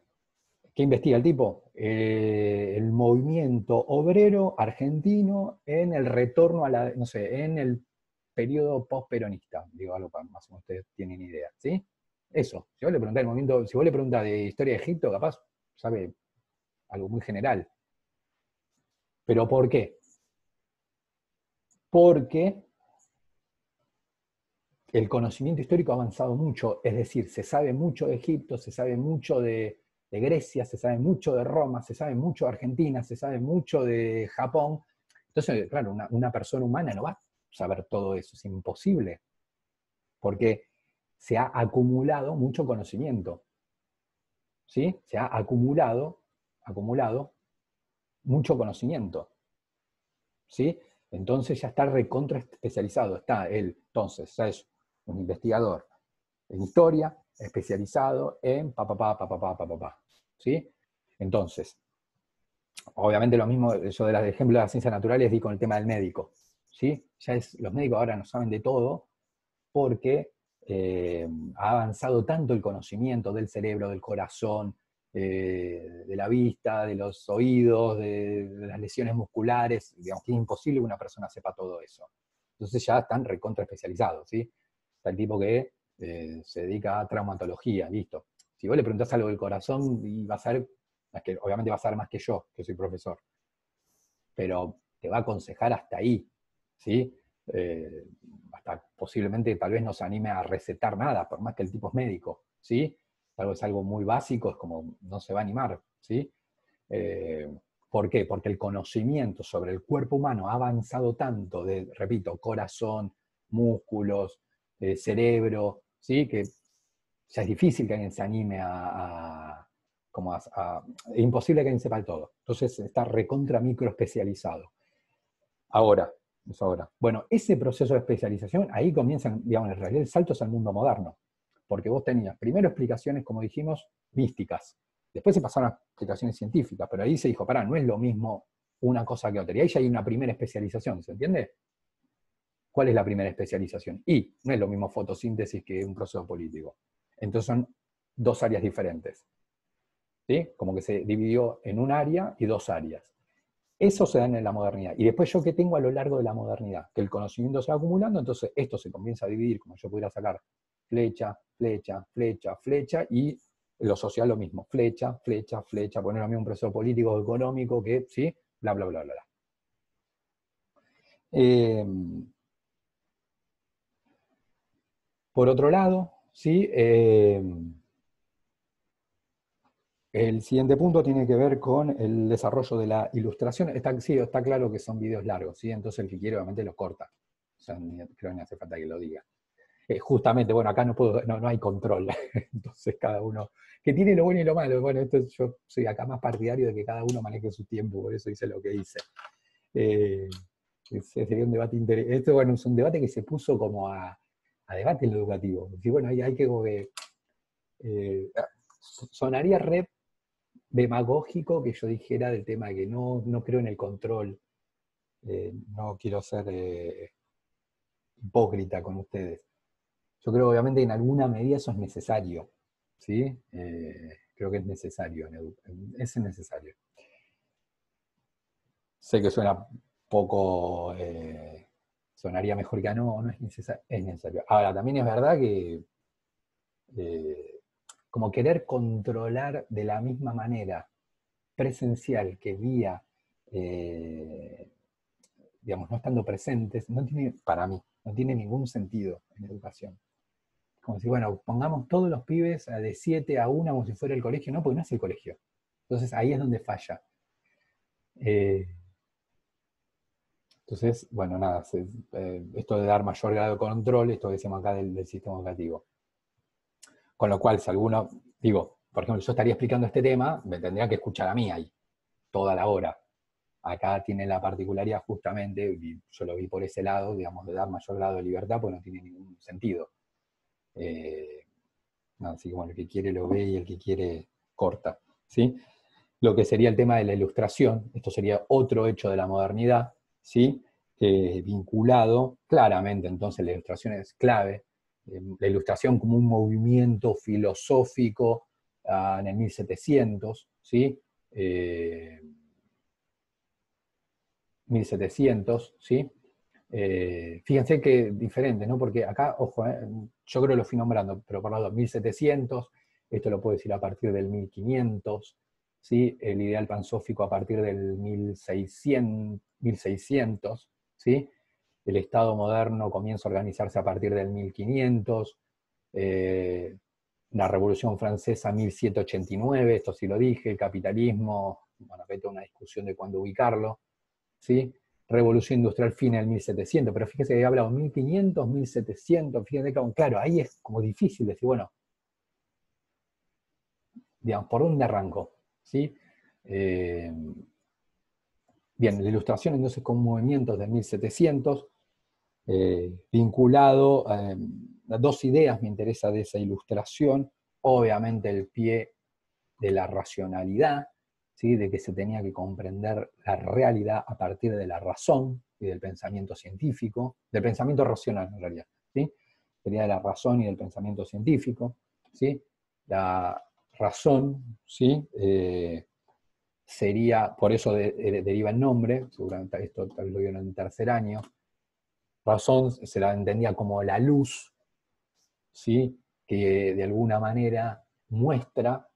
¿Qué investiga el tipo? El movimiento obrero argentino en el retorno a la, no sé, en el periodo post-peronista, digo algo para más o menos ustedes tienen idea, ¿sí? Eso, si vos le preguntás si vos le preguntás de historia de Egipto, capaz sabe algo muy general. ¿Pero por qué? Porque el conocimiento histórico ha avanzado mucho, es decir, se sabe mucho de Egipto, se sabe mucho de Grecia, se sabe mucho de Roma, se sabe mucho de Argentina, se sabe mucho de Japón. Entonces, claro, una persona humana no va a saber todo eso, es imposible, porque se ha acumulado mucho conocimiento, ¿sí? Se ha acumulado mucho conocimiento, ¿sí? Entonces ya está recontra especializado, está él, entonces ya es un investigador en historia, especializado en ¿sí? Entonces, obviamente lo mismo, yo de los ejemplos de las ciencias naturales di con el tema del médico, ¿sí? Los médicos ahora no saben de todo porque ha avanzado tanto el conocimiento del cerebro, del corazón, de la vista, de los oídos, de las lesiones musculares, digamos que es imposible que una persona sepa todo eso. Entonces ya están recontra especializados, ¿sí? Está el tipo que se dedica a traumatología, listo. Si vos le preguntás algo del corazón, y va a ser, es que obviamente va a saber más que yo, que soy profesor, pero te va a aconsejar hasta ahí, ¿sí? Hasta posiblemente tal vez no se anime a recetar nada, por más que el tipo es médico, ¿sí? Es algo muy básico, es como no se va a animar, ¿sí? ¿Por qué? Porque el conocimiento sobre el cuerpo humano ha avanzado tanto, repito, corazón, músculos, cerebro, ¿sí? Que ya es difícil que alguien se anime es imposible que alguien sepa el todo. Entonces está recontra micro especializado. Ahora. Bueno, ese proceso de especialización, ahí comienzan, digamos, en realidad el salto es al mundo moderno. Porque vos tenías primero explicaciones, como dijimos, místicas. Después se pasaron a explicaciones científicas, pero ahí se dijo, pará, no es lo mismo una cosa que otra. Y ahí ya hay una primera especialización, ¿se entiende? ¿Cuál es la primera especialización? Y no es lo mismo fotosíntesis que un proceso político. Entonces son dos áreas diferentes, ¿sí? Como que se dividió en un área y dos áreas. Eso se da en la modernidad. Y después yo que tengo a lo largo de la modernidad, que el conocimiento se va acumulando, entonces esto se comienza a dividir, como yo pudiera sacar flecha, flecha, flecha, flecha, y lo social lo mismo, flecha, flecha, flecha, poner a mí un proceso político, económico, que, ¿sí? Bla, bla, bla, bla, bla. Por otro lado, ¿sí? El siguiente punto tiene que ver con el desarrollo de la ilustración. Sí, está claro que son videos largos, ¿sí? Entonces el que quiere obviamente los corta. O sea, creo que ni hace falta que lo diga. Justamente, bueno, acá no hay control. Entonces cada uno, que tiene lo bueno y lo malo. Bueno, yo soy acá más partidario de que cada uno maneje su tiempo, por eso hice lo que hice. Sería un debate interesante. Esto, bueno, es un debate que se puso como a debate en lo educativo. Y bueno, hay que sonaría re demagógico que yo dijera del tema de que no creo en el control. No quiero ser hipócrita con ustedes. Yo creo obviamente que en alguna medida eso es necesario, ¿sí? Creo que es necesario, es necesario. Sé que suena poco, sonaría mejor que no es necesario, es necesario. Ahora, también es verdad que como querer controlar de la misma manera presencial que vía, digamos, no estando presentes, no tiene, para mí, no tiene ningún sentido en educación. Como si, bueno, pongamos todos los pibes de 7 a 1 como si fuera el colegio, no, porque no es el colegio. Entonces ahí es donde falla. Entonces, bueno, nada, esto de dar mayor grado de control, esto que decimos acá del sistema educativo. Con lo cual, si alguno, digo, por ejemplo, yo estaría explicando este tema, me tendría que escuchar a mí ahí, toda la hora. Acá tiene la particularidad justamente, y yo lo vi por ese lado, digamos, de dar mayor grado de libertad, pues no tiene ningún sentido. Así que bueno, el que quiere lo ve y el que quiere corta, ¿sí? Lo que sería el tema de la ilustración, esto sería otro hecho de la modernidad, ¿sí? Vinculado claramente, entonces la ilustración es clave, la ilustración como un movimiento filosófico en el 1700, ¿sí? 1700, ¿sí? Fíjense que diferente, ¿no? Porque acá, ojo, yo creo que lo fui nombrando, pero por los 1700, esto lo puedo decir a partir del 1500, ¿sí? El ideal pansófico a partir del 1600, ¿sí? El Estado moderno comienza a organizarse a partir del 1500, la Revolución Francesa 1789, esto sí lo dije, el capitalismo, bueno, acá hay toda una discusión de cuándo ubicarlo, ¿sí? Revolución Industrial fin del 1700, pero fíjese que he hablado 1500, 1700, fíjense que, claro, ahí es como difícil decir, bueno, digamos, ¿por dónde arranco? ¿Sí? Bien, la ilustración entonces con movimientos de 1700, vinculado a dos ideas me interesa de esa ilustración, obviamente el pie de la racionalidad, ¿sí? De que se tenía que comprender la realidad a partir de la razón y del pensamiento científico, del pensamiento racional en realidad, ¿sí? Sería de la razón y del pensamiento científico, ¿sí? La razón, ¿sí? Sería, por eso deriva el nombre, seguramente esto tal vez lo vieron en tercer año, razón se la entendía como la luz, ¿sí? Que de alguna manera muestra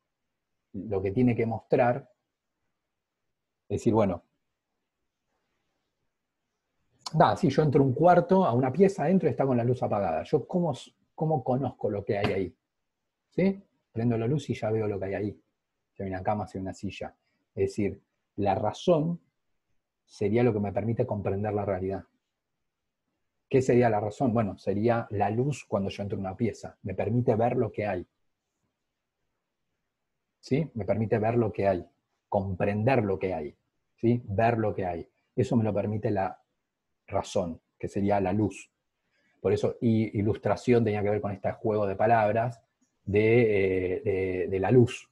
lo que tiene que mostrar. Es decir, bueno, sí, yo entro a un cuarto, a una pieza adentro y está con la luz apagada. Yo, ¿cómo conozco lo que hay ahí? ¿Sí? Prendo la luz y ya veo lo que hay ahí. Si hay una cama, si hay una silla. Es decir, la razón sería lo que me permite comprender la realidad. ¿Qué sería la razón? Bueno, sería la luz cuando yo entro a una pieza. Me permite ver lo que hay. ¿Sí? Me permite ver lo que hay. Comprender lo que hay. ¿Sí? Ver lo que hay. Eso me lo permite la razón, que sería la luz. Por eso ilustración tenía que ver con este juego de palabras de la luz.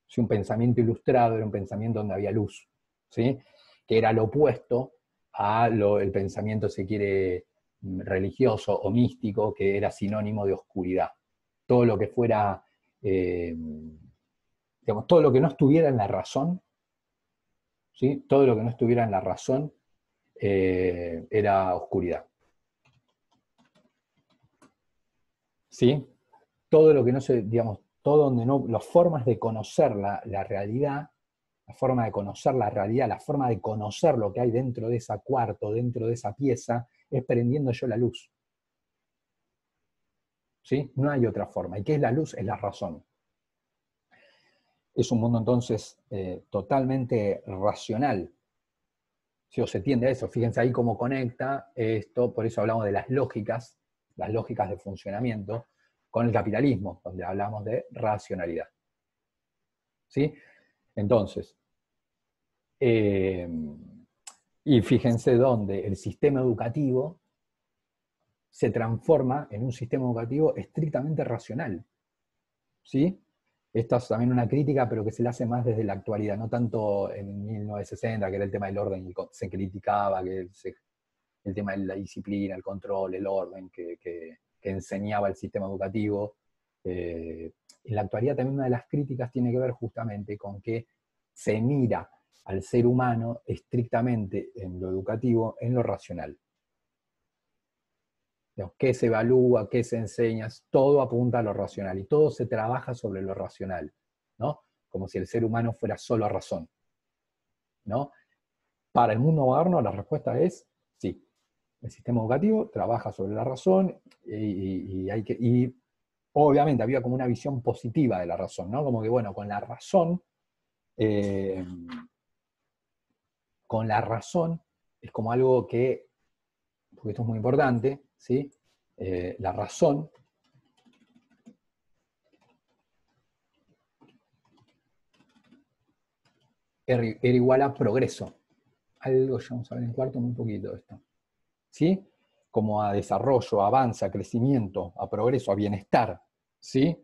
Si un pensamiento ilustrado era un pensamiento donde había luz, ¿sí? Que era lo opuesto el pensamiento, si quiere, religioso o místico, que era sinónimo de oscuridad. Todo lo que fuera, digamos, todo lo que no estuviera en la razón, ¿sí? Todo lo que no estuviera en la razón era oscuridad. ¿Sí? Todo lo que no se, digamos, todo donde no, las formas de conocer la realidad, la forma de conocer la realidad, la forma de conocer lo que hay dentro de ese cuarto, dentro de esa pieza, es prendiendo yo la luz. ¿Sí? No hay otra forma. ¿Y qué es la luz? Es la razón. Es un mundo entonces totalmente racional. Si os se tiende a eso, fíjense ahí cómo conecta esto, por eso hablamos de las lógicas de funcionamiento, con el capitalismo, donde hablamos de racionalidad. ¿Sí? Entonces, y fíjense dónde el sistema educativo se transforma en un sistema educativo estrictamente racional. ¿Sí? esta es también una crítica, pero que se le hace más desde la actualidad, no tanto en 1960, que era el tema del orden, y se criticaba, el tema de la disciplina, el control, el orden que enseñaba el sistema educativo. En la actualidad también una de las críticas tiene que ver justamente con que se mira al ser humano estrictamente en lo educativo, en lo racional. ¿Qué se evalúa, qué se enseña? Todo apunta a lo racional y todo se trabaja sobre lo racional, ¿no? Como si el ser humano fuera solo razón, ¿no? Para el mundo moderno la respuesta es sí. El sistema educativo trabaja sobre la razón y obviamente había como una visión positiva de la razón, ¿no? Como que, bueno, eh, con la razón es como algo que, porque esto es muy importante, ¿sí? La razón era igual a progreso. Algo, ya vamos a ver en cuarto muy poquito de esto. ¿Sí? Como a desarrollo, a avance, a crecimiento, a progreso, a bienestar. ¿Sí?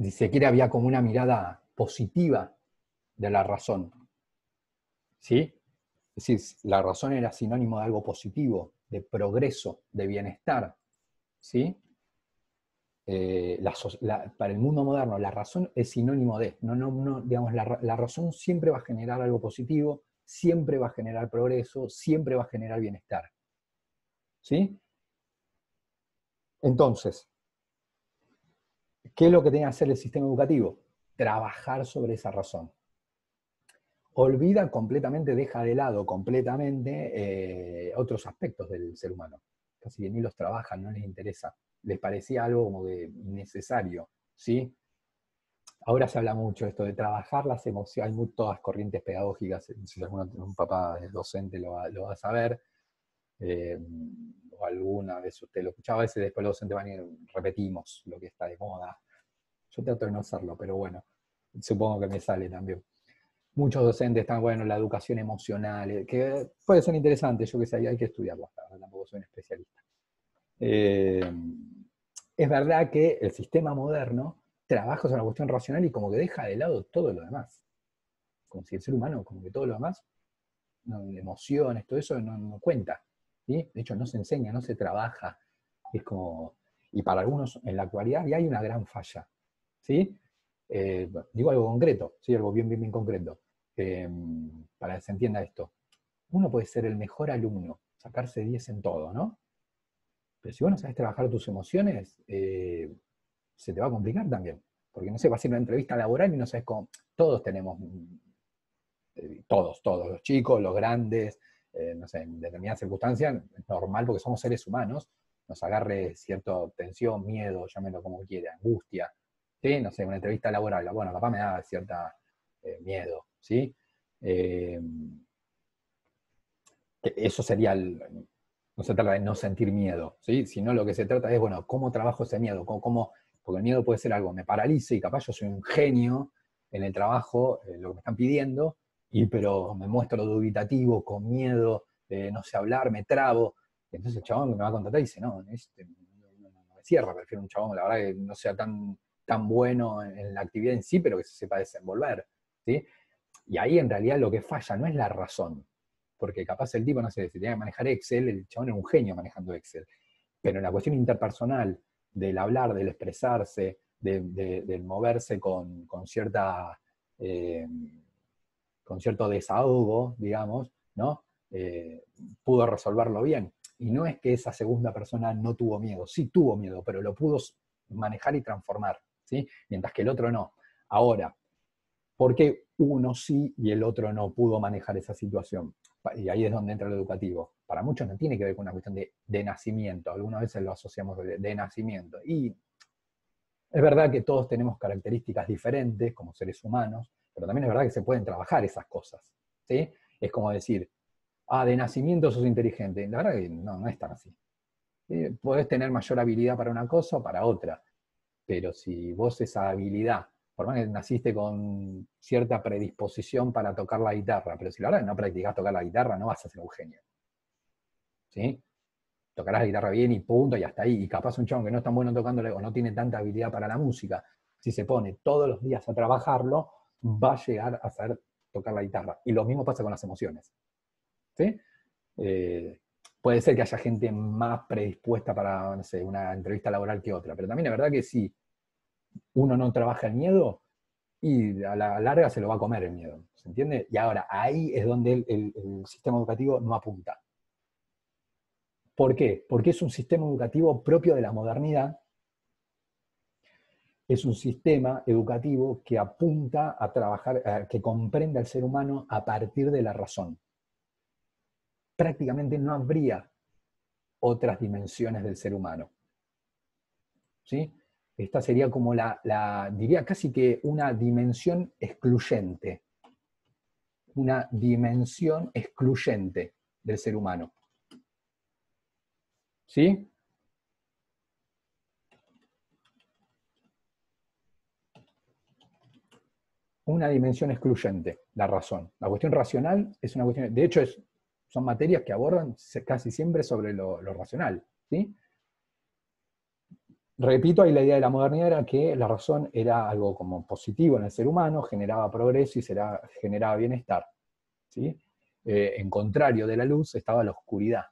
Si quiere, había como una mirada positiva de la razón. ¿Sí? Es decir, la razón era sinónimo de algo positivo, de progreso, de bienestar. ¿Sí? Para el mundo moderno, la razón es sinónimo de, digamos, la razón siempre va a generar algo positivo, siempre va a generar progreso, siempre va a generar bienestar. ¿Sí? Entonces, ¿qué es lo que tiene que hacer el sistema educativo? Trabajar sobre esa razón. Olvida completamente, deja de lado completamente otros aspectos del ser humano. Casi que ni los trabajan, no les interesa. Les parecía algo como que innecesario, ¿sí? Ahora se habla mucho de esto de trabajar las emociones, hay todas corrientes pedagógicas, si un papá es docente lo va a saber, o alguna vez usted lo escuchaba, a veces después los docentes van y repetimos lo que está de moda. Yo trato de no hacerlo, pero bueno, supongo que me sale también. Muchos docentes están, bueno, la educación emocional, que puede ser interesante, yo que sé, hay que estudiarlo, tampoco soy un especialista. Es verdad que el sistema moderno trabaja sobre la cuestión racional y como que deja de lado todo lo demás. Como si el ser humano, como que todo lo demás, emociones, todo eso no cuenta. ¿Sí? De hecho, no se enseña, no se trabaja. Es como, y para algunos en la actualidad ya hay una gran falla. ¿Sí? Digo algo concreto, ¿sí? Algo bien concreto, para que se entienda esto. Uno puede ser el mejor alumno, sacarse 10 en todo, ¿no? Pero si vos no sabes trabajar tus emociones, se te va a complicar también. Porque no sé, va a ser una entrevista laboral y no sabes cómo. Todos tenemos, todos, los chicos, los grandes, no sé, en determinadas circunstancias, es normal porque somos seres humanos, nos agarre cierta tensión, miedo, llámelo como quiera, angustia, ¿sí? No sé, una entrevista laboral, bueno, capaz me da cierta miedo, ¿sí? Eso sería no se trata de no sentir miedo, ¿sí? Sino lo que se trata es, bueno, ¿cómo trabajo ese miedo? Porque el miedo puede ser algo que me paralice y capaz yo soy un genio en el trabajo, lo que me están pidiendo, pero me muestro dubitativo, con miedo, no sé hablar, me trabo. Entonces el chabón que me va a contratar dice, no, no me cierra, prefiero un chabón, la verdad que no sea tan bueno en la actividad en sí, pero que se sepa desenvolver, ¿sí? Y ahí en realidad lo que falla no es la razón, porque capaz el tipo, no sé, si tenía que manejar Excel, el chabón era un genio manejando Excel, pero en la cuestión interpersonal, del hablar, del expresarse, del moverse eh, con cierto desahogo, digamos, ¿no? Pudo resolverlo bien. Y no es que esa segunda persona no tuvo miedo, sí tuvo miedo, pero lo pudo manejar y transformar, ¿sí? Mientras que el otro no. Ahora, ¿por qué uno sí y el otro no pudo manejar esa situación? Y ahí es donde entra lo educativo. Para muchos no tiene que ver con una cuestión de nacimiento, algunas veces lo asociamos de nacimiento. Y es verdad que todos tenemos características diferentes como seres humanos, pero también es verdad que se pueden trabajar esas cosas, ¿sí? Es como decir, de nacimiento sos inteligente. La verdad que no es tan así. ¿Sí? Podés tener mayor habilidad para una cosa o para otra, pero si vos esa habilidad, por más que naciste con cierta predisposición para tocar la guitarra, pero si la verdad no practicás tocar la guitarra, no vas a ser un genio. ¿Sí? tocarás la guitarra bien y punto, y hasta ahí. Y capaz un chabón que no es tan bueno tocándole o no tiene tanta habilidad para la música, si se pone todos los días a trabajarlo, va a llegar a saber tocar la guitarra. Y lo mismo pasa con las emociones. ¿Sí? Puede ser que haya gente más predispuesta para, no sé, una entrevista laboral que otra, pero también es verdad que si uno no trabaja el miedo, y a la larga se lo va a comer el miedo, ¿se entiende? Y ahora, ahí es donde el sistema educativo no apunta. ¿Por qué? Porque es un sistema educativo propio de la modernidad, es un sistema educativo que apunta a trabajar, que comprende al ser humano a partir de la razón. Prácticamente no habría otras dimensiones del ser humano. ¿Sí? Esta sería como diría casi que una dimensión excluyente. Una dimensión excluyente del ser humano. ¿Sí? Una dimensión excluyente, la razón. La cuestión racional es una cuestión, de hecho son materias que abordan casi siempre sobre lo racional. ¿Sí? Repito, ahí la idea de la modernidad era que la razón era algo como positivo en el ser humano, generaba progreso y generaba bienestar. ¿Sí? En contrario de la luz estaba la oscuridad.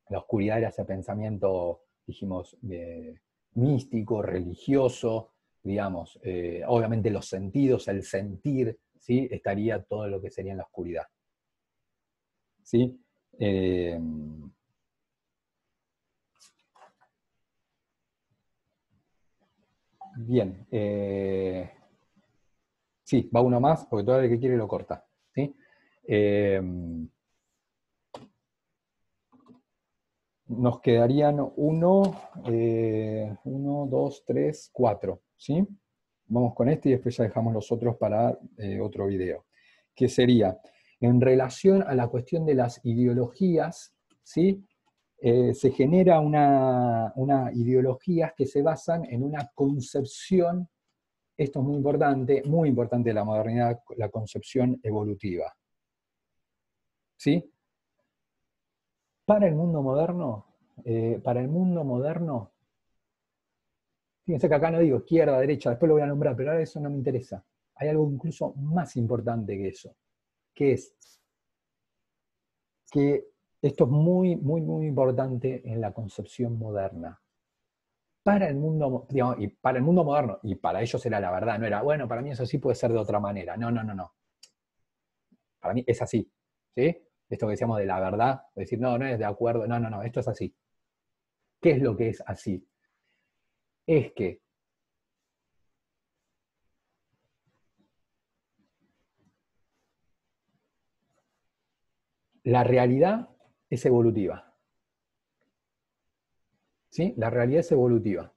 La oscuridad era ese pensamiento, dijimos, místico, religioso, digamos, obviamente los sentidos, el sentir, ¿sí? Estaría todo lo que sería en la oscuridad. ¿Sí? Bien. Sí, va uno más, porque todo el que quiere lo corta. ¿Sí? Nos quedarían uno, dos, tres, cuatro. ¿Sí? Vamos con este y después ya dejamos los otros para otro video. Que sería, en relación a la cuestión de las ideologías, ¿sí? Se genera una ideologías que se basan en una concepción, esto es muy importante de la modernidad, la concepción evolutiva. ¿Sí? Para el mundo moderno, fíjense que acá no digo izquierda, derecha, después lo voy a nombrar, pero ahora eso no me interesa. Hay algo incluso más importante que eso, que es que esto es muy, muy, muy importante en la concepción moderna. Para el mundo, digamos, y para el mundo moderno, y para ellos era la verdad, no era, bueno, para mí eso sí puede ser de otra manera. No, no, no, no. Para mí es así. ¿Sí? Esto que decíamos de la verdad, de decir, no, no es de acuerdo, no, no, no, esto es así. ¿Qué es lo que es así? Es que la realidad es evolutiva. ¿Sí? La realidad es evolutiva.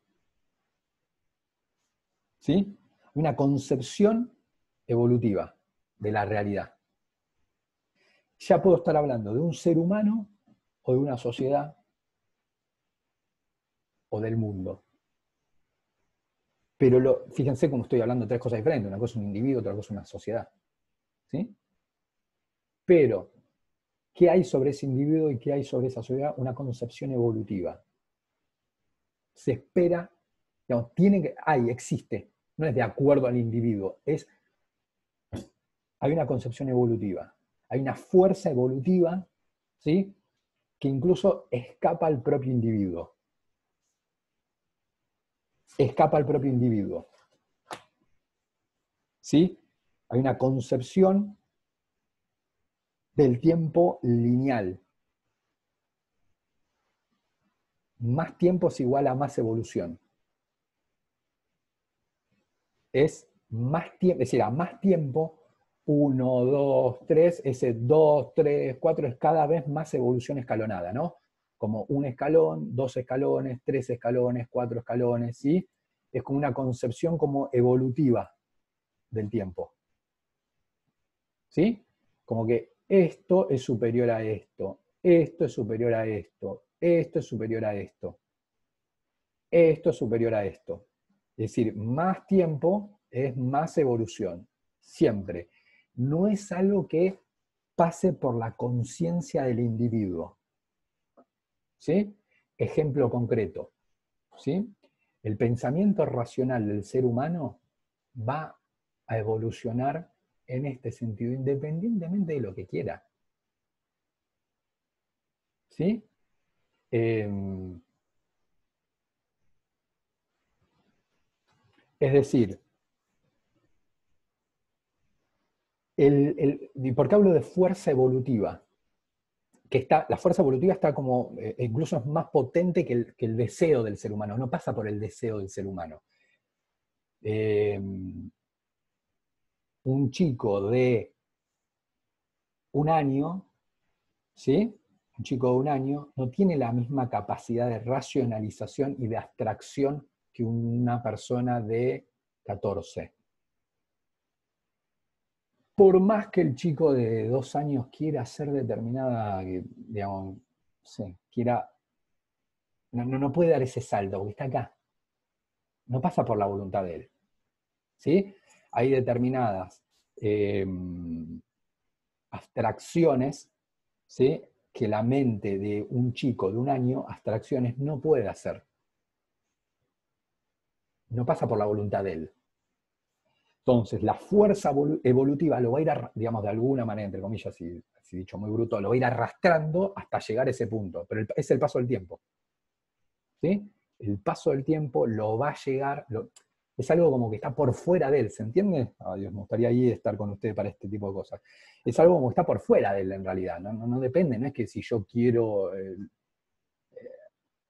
¿Sí? Una concepción evolutiva de la realidad. Ya puedo estar hablando de un ser humano o de una sociedad o del mundo. Pero fíjense cómo estoy hablando de tres cosas diferentes. Una cosa es un individuo, otra cosa es una sociedad. ¿Sí? Pero, ¿qué hay sobre ese individuo y qué hay sobre esa sociedad? Una concepción evolutiva. Se espera, digamos, existe. No es de acuerdo al individuo, hay una concepción evolutiva. Hay una fuerza evolutiva, ¿sí? Que incluso escapa al propio individuo. Escapa al propio individuo. ¿Sí? Hay una concepción del tiempo lineal. Más tiempo es igual a más evolución. Es más tiempo, es decir, a más tiempo, 1, 2, 3, ese 2, 3, 4 es cada vez más evolución escalonada, ¿no? Como un escalón, 2 escalones, 3 escalones, 4 escalones, ¿sí? Es como una concepción como evolutiva del tiempo. ¿Sí? Como que esto es superior a esto, esto es superior a esto, esto es superior a esto, esto es superior a esto. Es decir, más tiempo es más evolución, siempre. No es algo que pase por la conciencia del individuo. ¿sí? Ejemplo concreto, ¿sí? El pensamiento racional del ser humano va a evolucionar en este sentido, independientemente de lo que quiera. ¿Sí? Es decir, ¿por qué hablo de fuerza evolutiva? La fuerza evolutiva está como, incluso es más potente que el deseo del ser humano, no pasa por el deseo del ser humano. Un chico de un año, ¿sí? Un chico de un año no tiene la misma capacidad de racionalización y de abstracción que una persona de 14. Por más que el chico de 2 años quiera hacer determinada, digamos, sí, quiera, no puede dar ese salto, porque está acá. No pasa por la voluntad de él. ¿Sí? Hay determinadas abstracciones, ¿sí? Que la mente de un chico de un año, abstracciones, no puede hacer. No pasa por la voluntad de él. Entonces, la fuerza evolutiva lo va a ir, digamos, de alguna manera, entre comillas, si dicho muy bruto, lo va a ir arrastrando hasta llegar a ese punto. Pero es el paso del tiempo. ¿Sí? El paso del tiempo lo va a llegar, es algo como que está por fuera de él, ¿se entiende? Ay, Dios, me gustaría ahí estar con ustedes para este tipo de cosas. Es algo como que está por fuera de él en realidad, no depende, no es que si yo quiero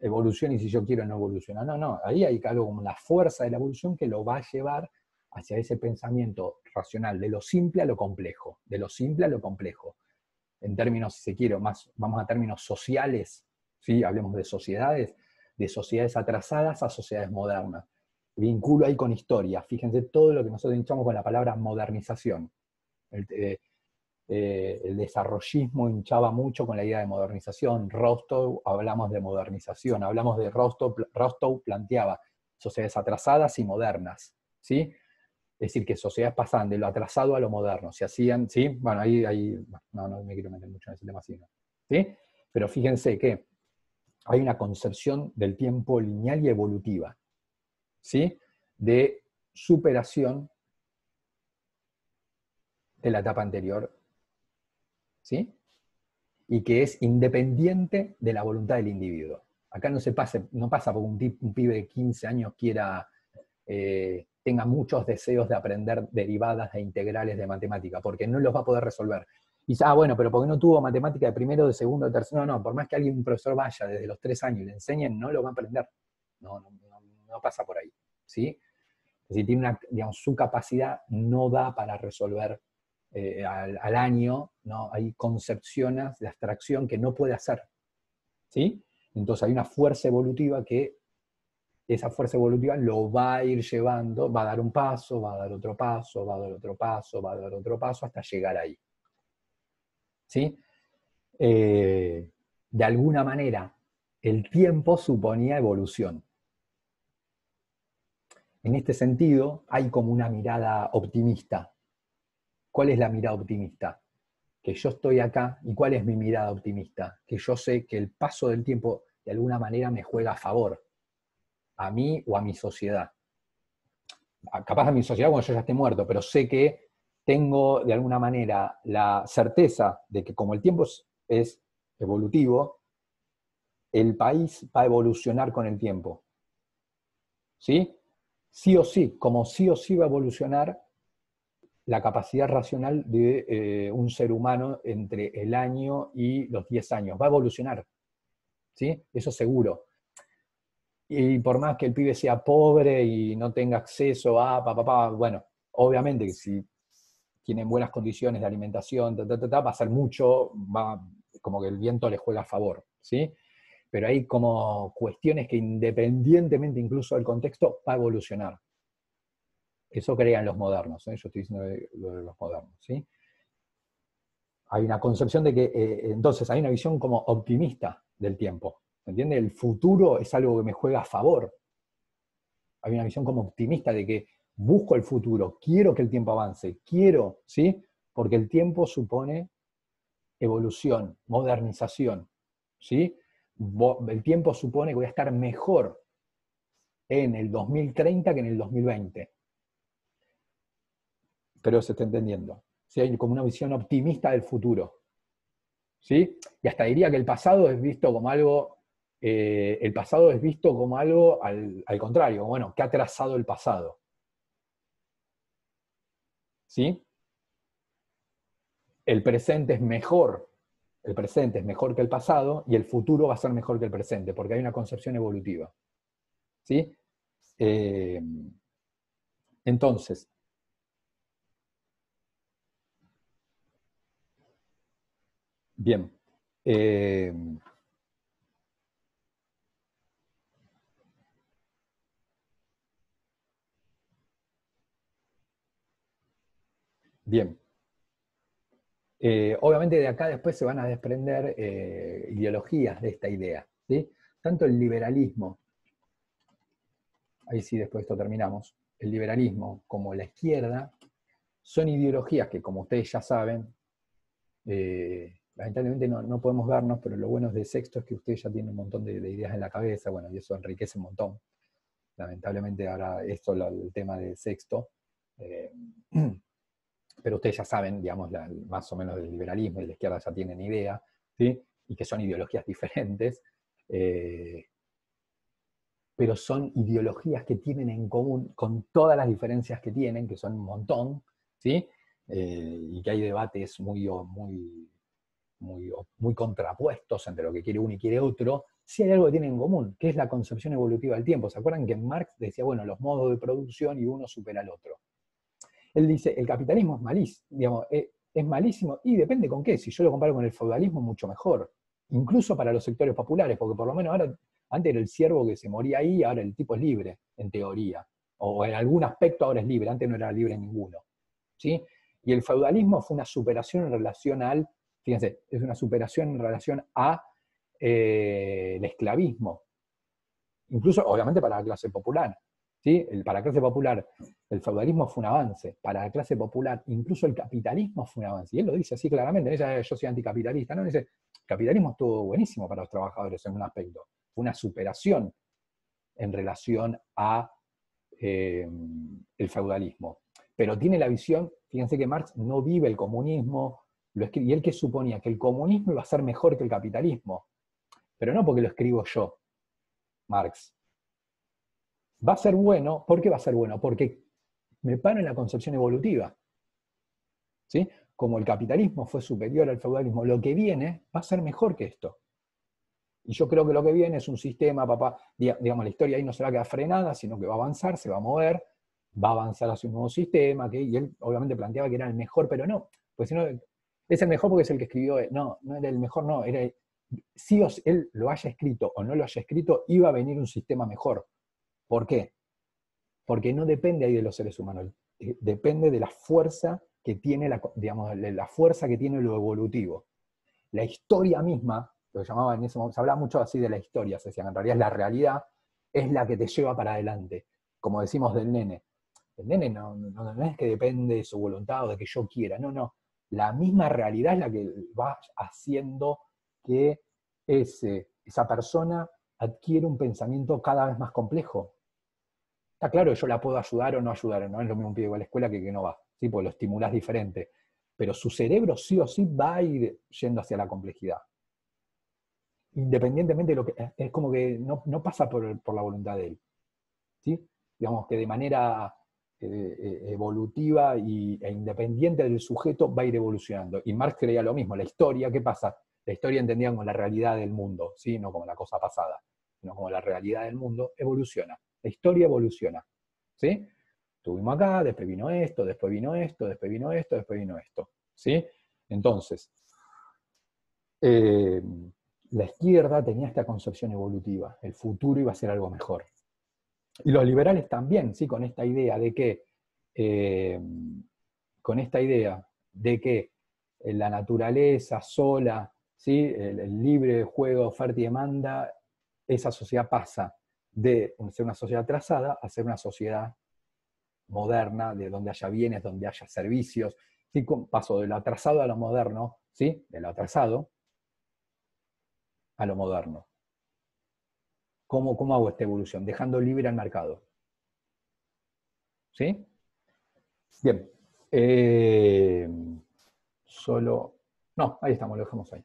evolución y si yo quiero no evoluciona, no, ahí hay algo como la fuerza de la evolución que lo va a llevar hacia ese pensamiento racional, de lo simple a lo complejo, de lo simple a lo complejo. En términos, si se quiere, más, vamos a términos sociales, ¿sí? Hablemos de sociedades atrasadas a sociedades modernas. Vinculo ahí con historia. Fíjense todo lo que nosotros hinchamos con la palabra modernización. El desarrollismo hinchaba mucho con la idea de modernización. Rostow hablamos de modernización. Hablamos de Rostow planteaba sociedades atrasadas y modernas. ¿Sí? Es decir, que sociedades pasaban de lo atrasado a lo moderno. Se hacían, ¿sí? Bueno, ahí no me quiero meter mucho en ese tema, ¿sí? Pero fíjense que hay una concepción del tiempo lineal y evolutiva, ¿sí? De superación de la etapa anterior, ¿sí? Y que es independiente de la voluntad del individuo. Acá no pasa porque un pibe de 15 años quiera, tenga muchos deseos de aprender derivadas e integrales de matemática, porque no los va a poder resolver. Y dice, bueno, pero porque no tuvo matemática de primero, de segundo, de tercero. No, por más que un profesor vaya desde los 3 años y le enseñen, no lo va a aprender. No pasa por ahí. ¿Sí? Es decir, tiene digamos, su capacidad no da para resolver al año, ¿no? Hay concepciones de abstracción que no puede hacer. ¿Sí? Entonces hay una fuerza evolutiva que esa fuerza evolutiva lo va a ir llevando, va a dar un paso, va a dar otro paso, va a dar otro paso, va a dar otro paso, hasta llegar ahí. ¿Sí? De alguna manera, el tiempo suponía evolución. En este sentido, hay como una mirada optimista. ¿Cuál es la mirada optimista? Que yo estoy acá, ¿y cuál es mi mirada optimista? Que yo sé que el paso del tiempo de alguna manera me juega a favor, a mí o a mi sociedad. Capaz a mi sociedad cuando yo ya esté muerto, pero sé que tengo de alguna manera la certeza de que como el tiempo es evolutivo, el país va a evolucionar con el tiempo. ¿Sí? Sí o sí, como sí o sí va a evolucionar la capacidad racional de un ser humano entre el año y los 10 años. Va a evolucionar. ¿Sí? Eso seguro. Y por más que el pibe sea pobre y no tenga acceso a bueno, obviamente que si tienen buenas condiciones de alimentación, va a ser mucho, como que el viento le juega a favor, ¿sí? Pero hay como cuestiones que independientemente incluso del contexto, va a evolucionar. Eso crean los modernos, ¿eh? Yo estoy diciendo lo de los modernos, ¿sí? Hay una concepción de que, entonces, hay una visión como optimista del tiempo, ¿entiendes? El futuro es algo que me juega a favor. Hay una visión como optimista de que busco el futuro, quiero que el tiempo avance, quiero, ¿sí? Porque el tiempo supone evolución, modernización, ¿sí? El tiempo supone que voy a estar mejor en el 2030 que en el 2020. Pero se está entendiendo. ¿Sí? Hay como una visión optimista del futuro. ¿Sí? Y hasta diría que el pasado es visto como algo, al contrario, bueno, que ha trazado el pasado. ¿Sí? El presente es mejor que el pasado y el futuro va a ser mejor que el presente, porque hay una concepción evolutiva. ¿Sí? Eh, entonces, bien. Eh, bien. Obviamente de acá después se van a desprender ideologías de esta idea. ¿Sí? Tanto el liberalismo, ahí sí después de esto terminamos, el liberalismo como la izquierda son ideologías que, como ustedes ya saben, lamentablemente no podemos vernos, pero lo bueno de Sexto es que ustedes ya tienen un montón de ideas en la cabeza, bueno, y eso enriquece un montón. Lamentablemente ahora esto, el tema de Sexto, eh, pero ustedes ya saben, digamos, más o menos del liberalismo y de la izquierda ya tienen idea, ¿sí? Y que son ideologías diferentes, pero son ideologías que tienen en común con todas las diferencias que tienen, que son un montón, ¿sí? Y que hay debates muy contrapuestos entre lo que quiere uno y quiere otro, sí hay algo que tienen en común, que es la concepción evolutiva del tiempo. ¿Se acuerdan que Marx decía, bueno, los modos de producción y uno supera al otro? Él dice, el capitalismo es malísimo, digamos, es malísimo y depende con qué. Si yo lo comparo con el feudalismo, mucho mejor. Incluso para los sectores populares, porque por lo menos ahora, antes era el siervo que se moría ahí, ahora el tipo es libre, en teoría. O en algún aspecto ahora es libre, antes no era libre en ninguno. ¿Sí? Y el feudalismo fue una superación en relación al, fíjense, es una superación en relación a el esclavismo. Incluso, obviamente, para la clase popular. ¿Sí? Para la clase popular, el feudalismo fue un avance. Para la clase popular, incluso el capitalismo fue un avance. Y él lo dice así claramente. Ella, yo soy anticapitalista. ¿No? Dice, el capitalismo estuvo buenísimo para los trabajadores en un aspecto. Fue una superación en relación a el feudalismo. Pero tiene la visión, fíjense que Marx no vive el comunismo, y él que suponía que el comunismo iba a ser mejor que el capitalismo. Pero no porque lo escribo yo, Marx. Va a ser bueno, ¿por qué va a ser bueno? Porque me paro en la concepción evolutiva. ¿Sí? Como el capitalismo fue superior al feudalismo, lo que viene va a ser mejor que esto. Y yo creo que lo que viene es un sistema, papá, digamos, la historia ahí no se va a quedar frenada, sino que va a avanzar, se va a mover, va a avanzar hacia un nuevo sistema, y él obviamente planteaba que era el mejor, pero no, porque si no, es el mejor porque es el que escribió, no era el mejor, no, era, si él lo haya escrito o no lo haya escrito, iba a venir un sistema mejor. ¿Por qué? Porque no depende ahí de los seres humanos, depende de la fuerza que tiene, digamos, la fuerza que tiene lo evolutivo. La historia misma, lo que llamaban en ese momento, se hablaba mucho así de la historia, se decían, en realidad es la realidad, es la que te lleva para adelante, como decimos del nene. El nene no es que depende de su voluntad o de que yo quiera, no. La misma realidad es la que va haciendo que esa persona adquiere un pensamiento cada vez más complejo. Está claro que yo la puedo ayudar o no ayudar, no es lo mismo un pibe a la escuela que no va, ¿sí? Porque lo estimulás diferente. Pero su cerebro sí o sí va a ir yendo hacia la complejidad. Independientemente de lo que. Es como que no pasa por la voluntad de él. ¿Sí? Digamos que de manera evolutiva e independiente del sujeto va a ir evolucionando. Y Marx creía lo mismo. La historia, ¿qué pasa? La historia entendida como la realidad del mundo, ¿sí? No como la cosa pasada, sino como la realidad del mundo, evoluciona. La historia evoluciona. ¿Sí? Estuvimos acá, después vino esto, después vino esto, después vino esto, después vino esto. ¿Sí? Entonces, eh, la izquierda tenía esta concepción evolutiva, el futuro iba a ser algo mejor. Y los liberales también, ¿sí? Con esta idea de que, eh, la naturaleza sola, ¿sí? El libre juego de oferta y demanda, esa sociedad pasa de ser una sociedad atrasada a ser una sociedad moderna, de donde haya bienes, donde haya servicios. ¿Sí? Paso de lo atrasado a lo moderno, ¿sí? De lo atrasado a lo moderno. ¿Cómo hago esta evolución? Dejando libre al mercado. ¿Sí? Bien. No, ahí estamos, lo dejamos ahí.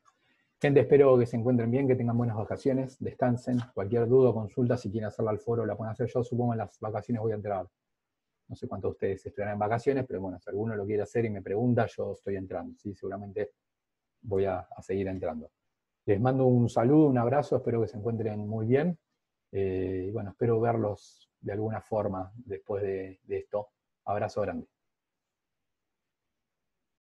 Gente, espero que se encuentren bien, que tengan buenas vacaciones, descansen. Cualquier duda o consulta, si quieren hacerla al foro, la pueden hacer. Yo supongo en las vacaciones voy a entrar. No sé cuántos de ustedes estarán en vacaciones, pero bueno, si alguno lo quiere hacer y me pregunta, yo estoy entrando. ¿Sí? Seguramente voy a seguir entrando. Les mando un saludo, un abrazo, espero que se encuentren muy bien. Y bueno, espero verlos de alguna forma después de esto. Abrazo grande.